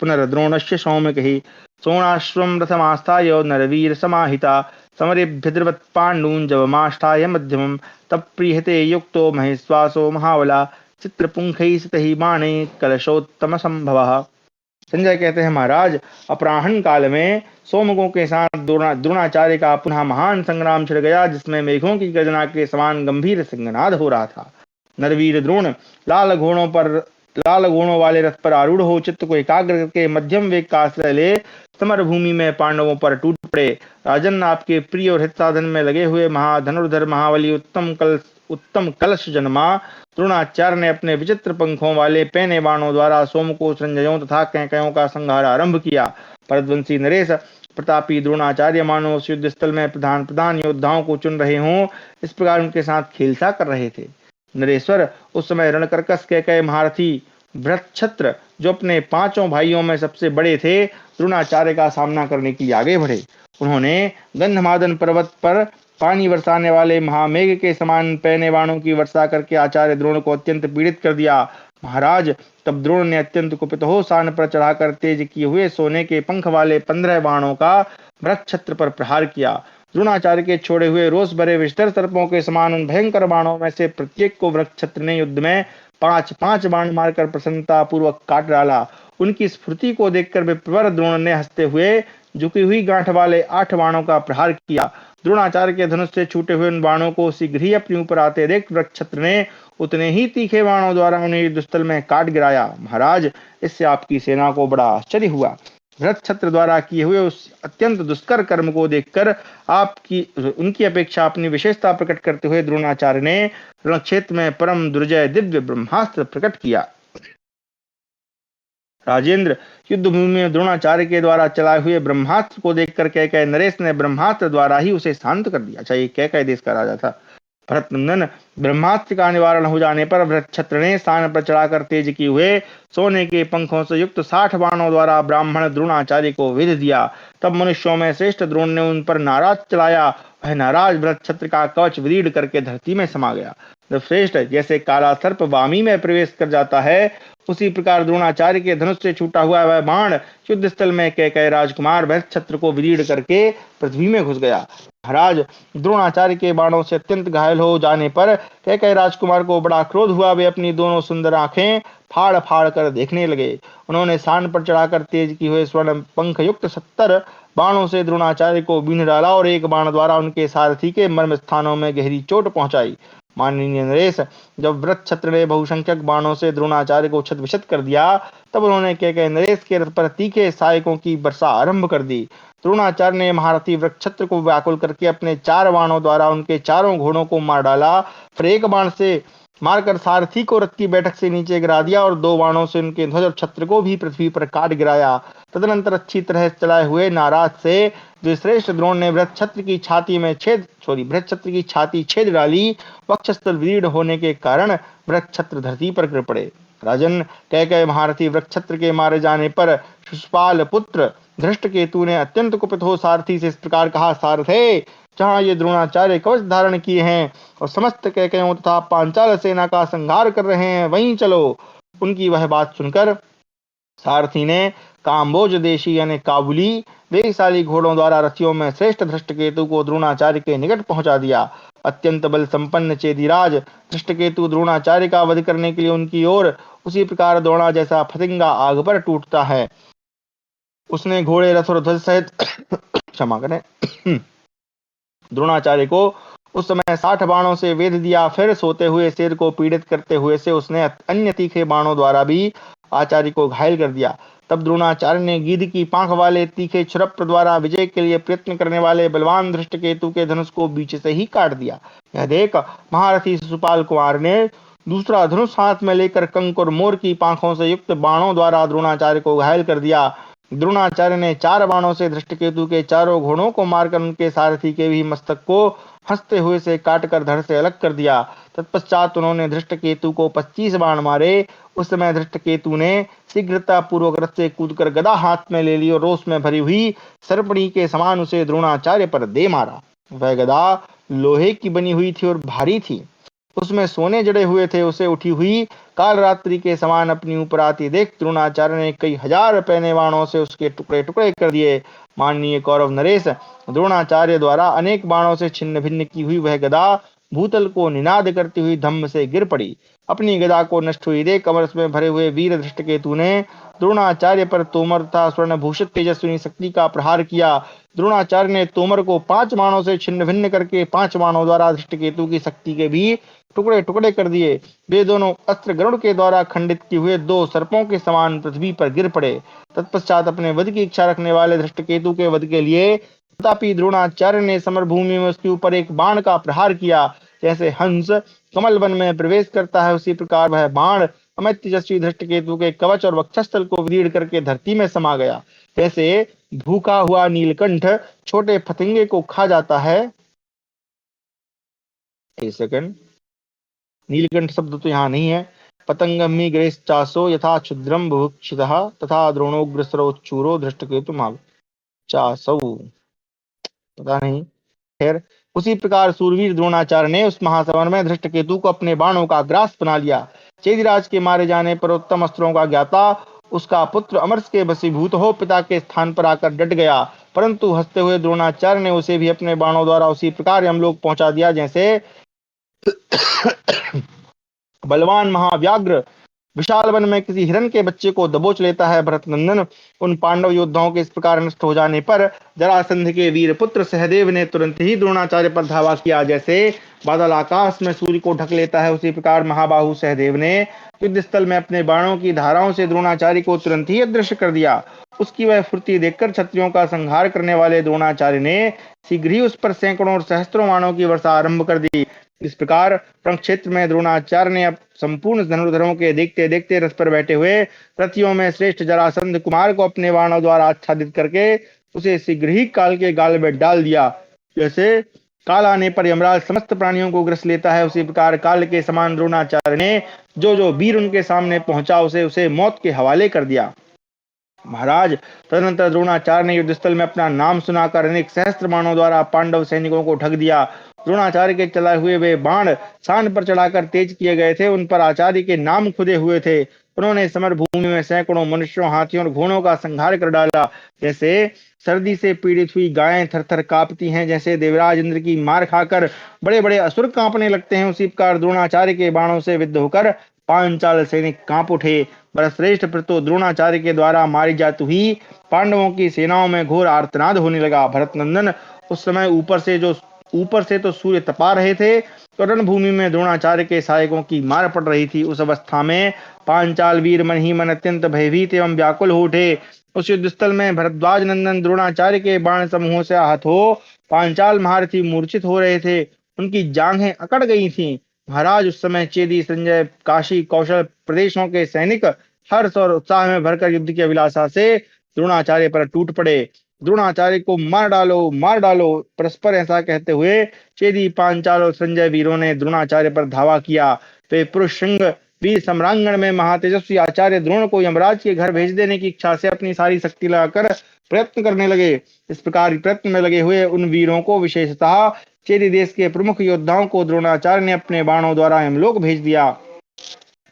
पुनरद्रोणस्य सौम्यकहि, सोणाश्वं रथमास्थाय नरवीर समाहिता, समरेभ्यद्रवत् पाण्डून् जवमाष्टाय मध्यमं, तत्प्रीहते युक्तो महेश्वासो महाबला, चित्रपुंखैः सितैः बाणैः कलशोत्तम संभवः। संजय कहते हैं, महाराज, अपराह्न काल में सोमकों के साथ द्रोणाचार्य का पुनः महान संग्राम छिड़ गया, जिसमें मेघों की गर्जना के समान गंभीर सिंहनाद हो रहा था। नरवीर द्रोण लाल घोड़ों वाले रथ पर आरूढ़ हो चित्त को एकाग्र करके मध्यम वेग का आश्रय ले समर भूमि में पांडवों पर टूट पड़े। राजन, आपके प्रिय और हित साधन में लगे हुए महाधनुर्धर महाबली उत्तम कलश जन्मा द्रोणाचार्य ने अपने विचित्र पंखों वाले पैने बाणों द्वारा सोमको, संजयों तथा कैकयों का संहार आरंभ किया। भरतवंशी नरेश, प्रतापी द्रोणाचार्य मानो उस युद्ध स्थल में प्रधान योद्धाओं को चुन रहे हों, इस प्रकार उनके साथ खेलसा कर रहे थे। नरेश्वर, उस समय रणकर्कश कैकय महारथी बृहक्षत्र, जो अपने पांचों भाइयों में सबसे बड़े थे, द्रोणाचार्य का सामना करने के लिए आगे बढ़े। उन्होंने गंधमादन पर्वत पर पानी बरसाने वाले महामेघ के समान पैने बाणों की वर्षा करके आचार्य द्रोण को अत्यंत पीड़ित कर दिया। महाराज, तब द्रोण ने अत्यंत कुपित हो सान पर चढ़ाकर तेज किए हुए सोने के पंख वाले 15 बाणों का बृहक्षत्र पर प्रहार किया। द्रोणाचार्य के छोड़े हुए रोष भरे विषधर सर्पों के समान उन भयंकर बाणों में से प्रत्येक को बृहक्षत्र ने युद्ध में 5-5 बाण मारकर प्रसन्नता पूर्वक काट डाला। उनकी स्फूर्ति को देखकर विप्रवर द्रोण ने हंसते हुए झुकी हुई गांठ वाले 8 बाणों का प्रहार किया। द्रोणाचार्य के धनुष से छूटे हुए उन बाणों को शीघ्र ही अपने ऊपर आते देख बृहक्षत्र ने उतने ही तीखे बाणों द्वारा उन्हें युद्धस्थल में काट गिराया। महाराज, इससे आपकी सेना को बड़ा आश्चर्य हुआ। बृहक्षत्र द्वारा किए हुए उस अत्यंत दुष्कर कर्म को देखकर उनकी अपेक्षा अपनी विशेषता प्रकट करते हुए द्रोणाचार्य ने रणक्षेत्र में परम दुर्जय दिव्य ब्रह्मास्त्र प्रकट किया। राजेंद्र, युद्ध भूमि में द्रोणाचार्य के द्वारा चलाए हुए ब्रह्मास्त्र को देखकर कैकय नरेश ने ब्रह्मास्त्र द्वारा ही उसे शांत कर दिया। अच्छा, ये कैकय देश का राजा था। भरतनंदन, ब्रह्मास्त्र का निवारण हो जाने पर बृहक्षत्र ने स्थान पर चढ़ाकर तेज किए हुए सोने के पंखों से युक्त 60 बाणों द्वारा ब्राह्मण द्रोणाचार्य को विध दिया। तब मनुष्यों में श्रेष्ठ द्रोण ने उन पर नाराज चलाया। वह नाराज बृहक्षत्र का कवच विदीर्ण करके धरती में समा गया। जब श्रेष्ठ जैसे काला सर्प वामी में प्रवेश कर जाता है, उसी प्रकार द्रोणाचार्य के धनुष से छूटा हुआ वह बाण युद्ध स्थल में कैकय राजकुमार बृहक्षत्र को विदीर्ण करके पृथ्वी में घुस गया। महाराज, द्रोणाचार्य के बाणों से अत्यंत घायल हो जाने पर कैकय राजकुमार को बड़ा क्रोध हुआ। वे अपनी दोनों सुंदर आंखें फाड़ फाड़ कर देखने लगे। उन्होंने सान पर चढ़ाकर तेज की हुए स्वर्ण पंख युक्त 70 बाणों से द्रोणाचार्य को बीन डाला और एक बाण द्वारा उनके सारथी के मर्म स्थानों में गहरी चोट पहुंचाई। माननीय नरेश, जब बृहक्षत्र ने बहुसंख्यक बाणों से द्रोणाचार्य को छत-विछत कर दिया, तब उन्होंने कैकय नरेश के रथ पर तीखे सहायकों की वर्षा आरंभ कर दी। द्रोणाचार्य ने महारथी बृहक्षत्र को व्याकुल करके अपने 4 बाणों द्वारा उनके चारों घोड़ों को मार डाला। फिर एक बाण से मारकर सारथी को रथ की बैठक से नीचे गिरा दिया और 2 बाणों से उनके ध्वज और छत्र को भी पृथ्वी पर काट गिराया। तदनंतर अच्छी तरह चलाए हुए नाराज से श्रेष्ठ द्रोण ने बृहक्षत्र की छाती छेद डाली। वक्षस्थल विदीर्ण होने के कारण बृहक्षत्र धरती पर गिर पड़े। राजन, कैकय महारथी बृहक्षत्र के मारे जाने पर शिशुपाल पुत्र धृष्टकेतु ने अत्यंत कुपित हो सारथी से इस प्रकार कहा, सारथे, जहाँ ये द्रोणाचार्य कवच धारण किए हैं और समस्त कैकयों तथा पांचाल सेना का संहार कर रहे हैं, वहीं चलो। उनकी वह बात सुनकर सारथी ने काम्बोज देशी यानी काबुली वेगशाली घोड़ों द्वारा रथियों में श्रेष्ठ धृष्टकेतु को द्रोणाचार्य के निकट पहुंचा दिया। अत्यंत बल संपन्न चेदीराज धृष्टकेतु द्रोणाचार्य का वध करने के लिए उनकी ओर उसी प्रकार द्रोणा जैसा फतिंगा आग पर टूटता है। उसने घोड़े रथ और ध्वज सहित क्षमा करें द्रोणाचार्य को उस समय 60 बाणों से वेध दिया। फिर सोते हुए शेर को पीड़ित करते हुए से उसने अन्य तीखे बाणों द्वारा भी आचार्य को घायल कर दिया। तब द्रोणाचार्य ने गीध की पांख वाले तीखे छुरप्र द्वारा विजय के लिए प्रयत्न करने वाले बलवान धृष्टकेतु के धनुष को बीच से ही काट दिया। यह देख महारथी शिशुपाल कुमार ने दूसरा धनुष हाथ में लेकर कंक और मोर की पांखों से युक्त बाणों द्वारा द्रोणाचार्य को घायल कर दिया। द्रोणाचार्य ने 4 बाणों से धृष्टकेतु के चारों घोड़ों को मारकर उनके सारथी के भी मस्तक को हंसते हुए से काटकर धड़ से अलग कर दिया। तत्पश्चात उन्होंने धृष्टकेतु को 25 बाण मारे। उस समय धृष्टकेतु ने शीघ्रता पूर्वक रथ से कूदकर गदा हाथ में ले ली और रोष में भरी हुई सर्पणी के समान उसे द्रोणाचार्य पर दे मारा। वह गदा लोहे की बनी हुई थी और भारी थी, उसमें सोने जड़े हुए थे। उसे उठी हुई काल रात्रि के समान अपनी ऊपर आती देख द्रोणाचार्य ने कई हजार पैने बाणों से उसके टुकड़े टुकड़े कर दिए। माननीय कौरव नरेश, द्रोणाचार्य द्वारा अनेक बाणों से छिन्न भिन्न की हुई वह गदा भूतल को निनाद करती हुई धम्म से गिर पड़ी। अपनी गदा को नष्ट हुई देख कमरस में भरे हुए वीर धृष्टकेतु ने द्रोणाचार्य पर तोमर तथा स्वर्ण भूषित तेजस्विनी शक्ति का प्रहार किया। द्रोणाचार्य ने तोमर को 5 बाणों से छिन्न भिन्न करके 5 बाणों द्वारा धृष्टकेतु की शक्ति के भी टुकड़े टुकड़े कर दिए। वे दोनों अस्त्र गरुड़ के द्वारा खंडित किए हुए 2 सर्पों के समान पृथ्वी पर गिर पड़े। तत्पश्चात अपने वध की इच्छा रखने वाले धृष्टकेतु के वध के लिए तथापि द्रोणाचार्य ने समरभूमि में उसके ऊपर एक बाण का प्रहार किया। जैसे हंस कमल वन में प्रवेश करता है, उसी प्रकार वह बाण अमित तेजस्वी धृष्टकेतु के कवच और वक्षस्थल को विदीर्ण करके धरती में समा गया। जैसे भूखा हुआ नीलकंठ छोटे फतिंगे को खा जाता है। एक सेकंड, नीलकंठ शब्द तो यहाँ नहीं है। पतंगमी ग्रेस चासो यथा क्षुद्रम बुभुक्षितः तथा द्रोणोग्रसरोच्चूरो धृष्टकेतु माग चासौ, पता नहीं। खैर, उसी प्रकार सूरवीर द्रोणाचार्य ने उस महासमर में धृष्टकेतु को अपने बाणों का ग्रास बना लिया। चेदिराज के मारे जाने पर उत्तम अस्त्रों का ज्ञाता उसका पुत्र अमरस के वशीभूत हो पिता के स्थान पर आकर डट गया, परंतु हंसते हुए द्रोणाचार्य ने उसे भी अपने बाणों द्वारा उसी प्रकार यमलोक पहुंचा दिया जैसे बलवान महाव्याघ्र विशाल वन में किसी हिरण के बच्चे को दबोच लेता है। भरत नंदन, उन पांडव योद्धाओं के इस प्रकार नष्ट हो जाने पर जरासंध के वीर पुत्र सहदेव ने तुरंत ही द्रोणाचार्य पर धावा किया। जैसे बादल आकाश में सूर्य को ढक लेता है, उसी प्रकार महाबाहु सहदेव ने युद्ध स्थल में अपने बाणों की धाराओं से द्रोणाचार्य को तुरंत ही अदृश्य कर दिया। उसकी वह फुर्ती देखकर क्षत्रियों का संहार करने वाले द्रोणाचार्य ने शीघ्र ही उस पर सैकड़ों और सहस्त्रों बाणों की वर्षा आरंभ कर दी। इस प्रकार रण क्षेत्र में द्रोणाचार्य ने अब संपूर्ण धनुर्धरों के देखते देखते रथ पर बैठे हुए रथियों में श्रेष्ठ जरासंध कुमार को अपने बाणों द्वारा आच्छादित करके उसे शीघ्र ही काल के गाल में डाल दिया। जैसे काल आने पर यमराज समस्त प्राणियों को ग्रस लेता है, उसी प्रकार काल के समान द्रोणाचार्य ने जो जो वीर उनके सामने पहुंचा उसे मौत के हवाले कर दिया। महाराज, तदनंतर द्रोणाचार्य ने युद्धस्थल में अपना नाम सुनाकर अनेक सहस्त्र बाणों द्वारा पांडव सैनिकों को ढक दिया। द्रोणाचार्य के चलाए हुए वे बाण शान पर चढ़ाकर तेज किए गए थे, उन पर आचार्य के नाम खुदे हुए थे। उन्होंने समर भूमि में सैकड़ों मनुष्यों, हाथियों और घोड़ों का संहार कर डाला। जैसे सर्दी से पीड़ित हुई गायें थरथर कांपती हैं, जैसे देवराज इंद्र की मार खाकर बड़े बड़े असुर कांपने लगते हैं, उसी प्रकार द्रोणाचार्य के बाणों से विद्ध होकर पांचाल सैनिक कांप उठे। श्रेष्ठ प्रतो द्रोणाचार्य के द्वारा मारी जाती हुई पांडवों की सेनाओं में घोर आर्तनाद होने लगा। भरत नंदन, उस समय ऊपर से तो सूर्य तपा रहे थे तो रणभूमि में द्रोणाचार्य के सहायकों की मार पड़ रही थी। उस अवस्था में पांचाल वीर मन ही मन अत्यंत भयभीत एवं व्याकुल हो उठे। उस युद्ध स्थल में भरद्वाज नंदन द्रोणाचार्य के बाण समूहों से आहत हो पांचाल महारथी मूर्छित हो रहे थे, उनकी जांघें अकड़ गई थीं। महाराज, उस समय चेदी, संजय, काशी, कौशल प्रदेशों के सैनिक हर्ष और उत्साह में भरकर युद्ध की अभिलाषा से द्रोणाचार्य पर टूट पड़े। द्रोणाचार्य को मार डालो, मार डालो, परस्पर ऐसा कहते हुए चेदी, पांचाल और संजय वीरों ने द्रोणाचार्य पर धावा किया। वे पुरुष सिंह वीर सम्रांगण में महातेजस्वी आचार्य द्रोण को यमराज के घर भेज देने की इच्छा से अपनी सारी शक्ति लगाकर प्रयत्न करने लगे। इस प्रकार प्रयत्न में लगे हुए उन वीरों को, विशेषतः चेदी देश के प्रमुख योद्धाओं को द्रोणाचार्य ने अपने बाणों द्वारा यमलोक भेज दिया।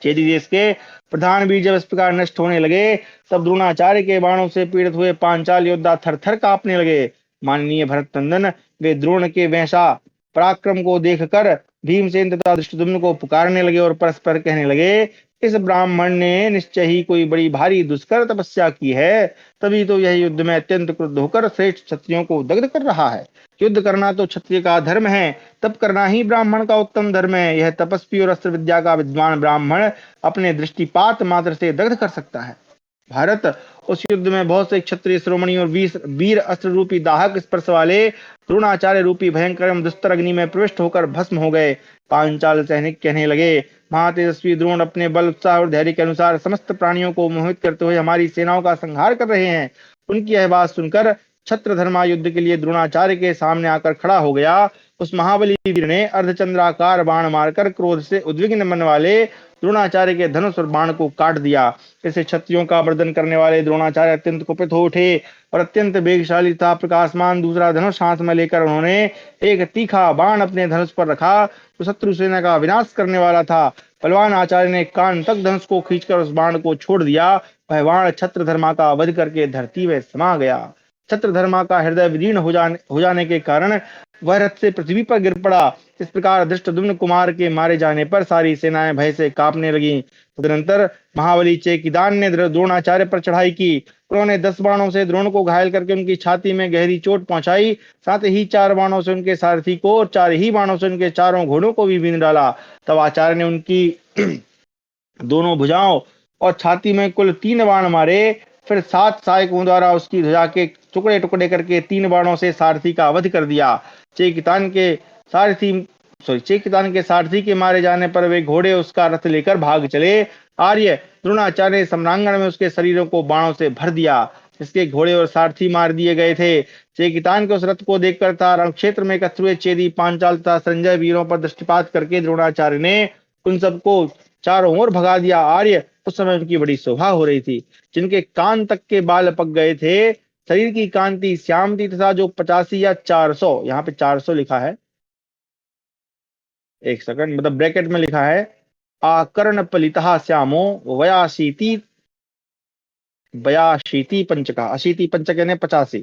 चेदी देश के प्रधान वीर जब इस प्रकार नष्ट होने लगे तब द्रोणाचार्य के बाणों से पीड़ित हुए पांचाल योद्धा थर थर कांपने लगे। माननीय भरत नंदन, वे द्रोण के वैसा पराक्रम को देखकर भीमसेन तथा धृष्टद्युम्न को पुकारने लगे और परस्पर कहने लगे, इस ब्राह्मण ने निश्चय ही कोई बड़ी भारी दुष्कर तपस्या की है, तभी तो यह युद्ध में अत्यंत क्रुद्ध होकर श्रेष्ठ क्षत्रियों को दग्ध कर रहा है। युद्ध करना तो क्षत्रिय का धर्म है, तप करना ही ब्राह्मण का उत्तम धर्म है। यह तपस्वी और अस्त्र विद्या का विद्वान ब्राह्मण अपने दृष्टिपात मात्र से दग्ध कर सकता है। भारत, उस युद्ध में बहुत से क्षत्रिय श्रोमणी और वीर अस्त्र रूपी दाहक स्पर्श वाले द्रोणाचार्य रूपी भयंकर एवं दुस्तर अग्नि में प्रविष्ट होकर भस्म हो गए। पांचाल सैनिक कहने लगे, महातेजस्वी द्रोण अपने बल, उत्साह और धैर्य के अनुसार समस्त प्राणियों को मोहित करते हुए हमारी सेनाओं का संहार कर रहे हैं। उनकी यह बात सुनकर छत्रधर्मा युद्ध के लिए द्रोणाचार्य के सामने आकर खड़ा हो गया। उस महाबली वीर ने अर्धचंद्राकार बाण मारकर क्रोध से उद्विग्न मन वाले द्रोणाचार्य के धनुष और बाण को काट दिया। इससे क्षत्रियों का वर्धन करने वाले द्रोणाचार्य अत्यंत कुपित हो उठे और अत्यंत वेगशाली था प्रकाशमान दूसरा धनुष हाथ में लेकर उन्होंने एक तीखा बाण अपने धनुष पर रखा जो शत्रु सेना का विनाश करने वाला था। बलवान आचार्य ने कान तक धनुष को खींचकर उस बाण को छोड़ दिया। वह बाण छत्रधर्मा का वध करके धरती में समा गया। छत्रधर्मा का हृदय विदीर्ण हो जाने के कारण वह रथ से पृथ्वी पर गिर पड़ा। इस प्रकार धृष्टद्युम्न कुमार के मारे जाने पर सारी सेनाएं भय से कांपने लगी। तदनंतर महाबली चेकितान ने द्रोणाचार्य पर चढ़ाई की। उन्होंने 10 बाणों से द्रोण को घायल करके उनकी छाती में गहरी चोट पहुंचाई। साथ ही 4 बाणों से उनके सारथी को और 4 ही बाणों से उनके चारों घोड़ों को भी बींध डाला। तब आचार्य ने उनकी दोनों भुजाओं और छाती में कुल 3 बाण मारे। फिर 7 सहायकों द्वारा उसकी ध्वजा के टुकड़े टुकड़े करके 3 बाणों से सारथी का वध कर दिया। चेकितान के सारथी के मारे जाने पर वे घोड़े उसका रथ लेकर भाग चले। आर्य, द्रोणाचार्य ने सम्रांगण में उसके शरीरों को बाणों से भर दिया। इसके घोड़े और सारथी मार दिए गए थे। चेकितान के उस रथ को देखकर था रण क्षेत्र में एकत्र हुए चेदी, पांचाल तथा संजय वीरों पर दृष्टिपात करके द्रोणाचार्य ने उन सबको चारों ओर भगा दिया। आर्य, उस समय उनकी बड़ी शोभा हो रही थी। जिनके कान तक के बाल पक गए थे, शरीर की कांति श्याम थी तथा जो 85 या 400, यहाँ पे 400 लिखा है, एक सेकंड, मतलब ब्रैकेट में लिखा है आकर्ण पलिता श्यामो वयाशीति 82 पंचका, 80 पंचक यानी 85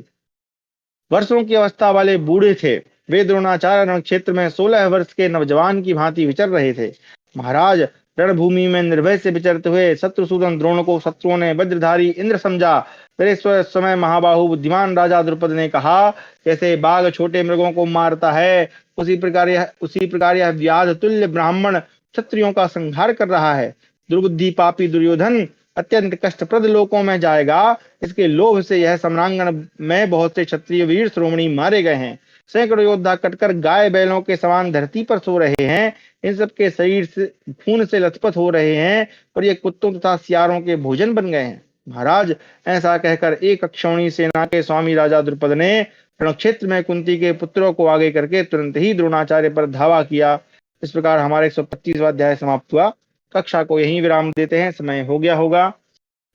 वर्षों की अवस्था वाले बूढ़े थे। वे द्रोणाचार्य रण क्षेत्र में 16 वर्ष के नवजवान की भांति विचर रहे थे। महाराज, रणभूमि में निर्भय से विचरते हुए शत्रुसूदन द्रोण को शत्रुओं ने वज्रधारी इंद्र समझा। फिर इस समय महाबाहु बुद्धिमान राजा द्रुपद ने कहा, जैसे बाघ छोटे मृगों को मारता है, उसी प्रकार यह व्याध तुल्य ब्राह्मण क्षत्रियों का संहार कर रहा है। दुर्बुद्धि पापी दुर्योधन अत्यंत कष्टप्रद लोकों में जाएगा। इसके लोभ से यह सम्रांगण में बहुत से क्षत्रिय वीर श्रोमणी मारे गए हैं। सैकड़ों योद्धा कटकर गाय बैलों के समान धरती पर सो रहे हैं। इन सब के शरीर से खून से लथपथ हो रहे हैं और ये कुत्तों तथा सियारों के भोजन बन गए हैं। महाराज, ऐसा कहकर एक अक्षौणी सेना के स्वामी राजा द्रुपद ने रणक्षेत्र में कुंती के पुत्रों को आगे करके तुरंत ही द्रोणाचार्य पर धावा किया। इस प्रकार हमारा 125वां अध्याय समाप्त हुआ। कक्षा को यहीं विराम देते हैं, समय हो गया होगा।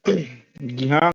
जी हाँ।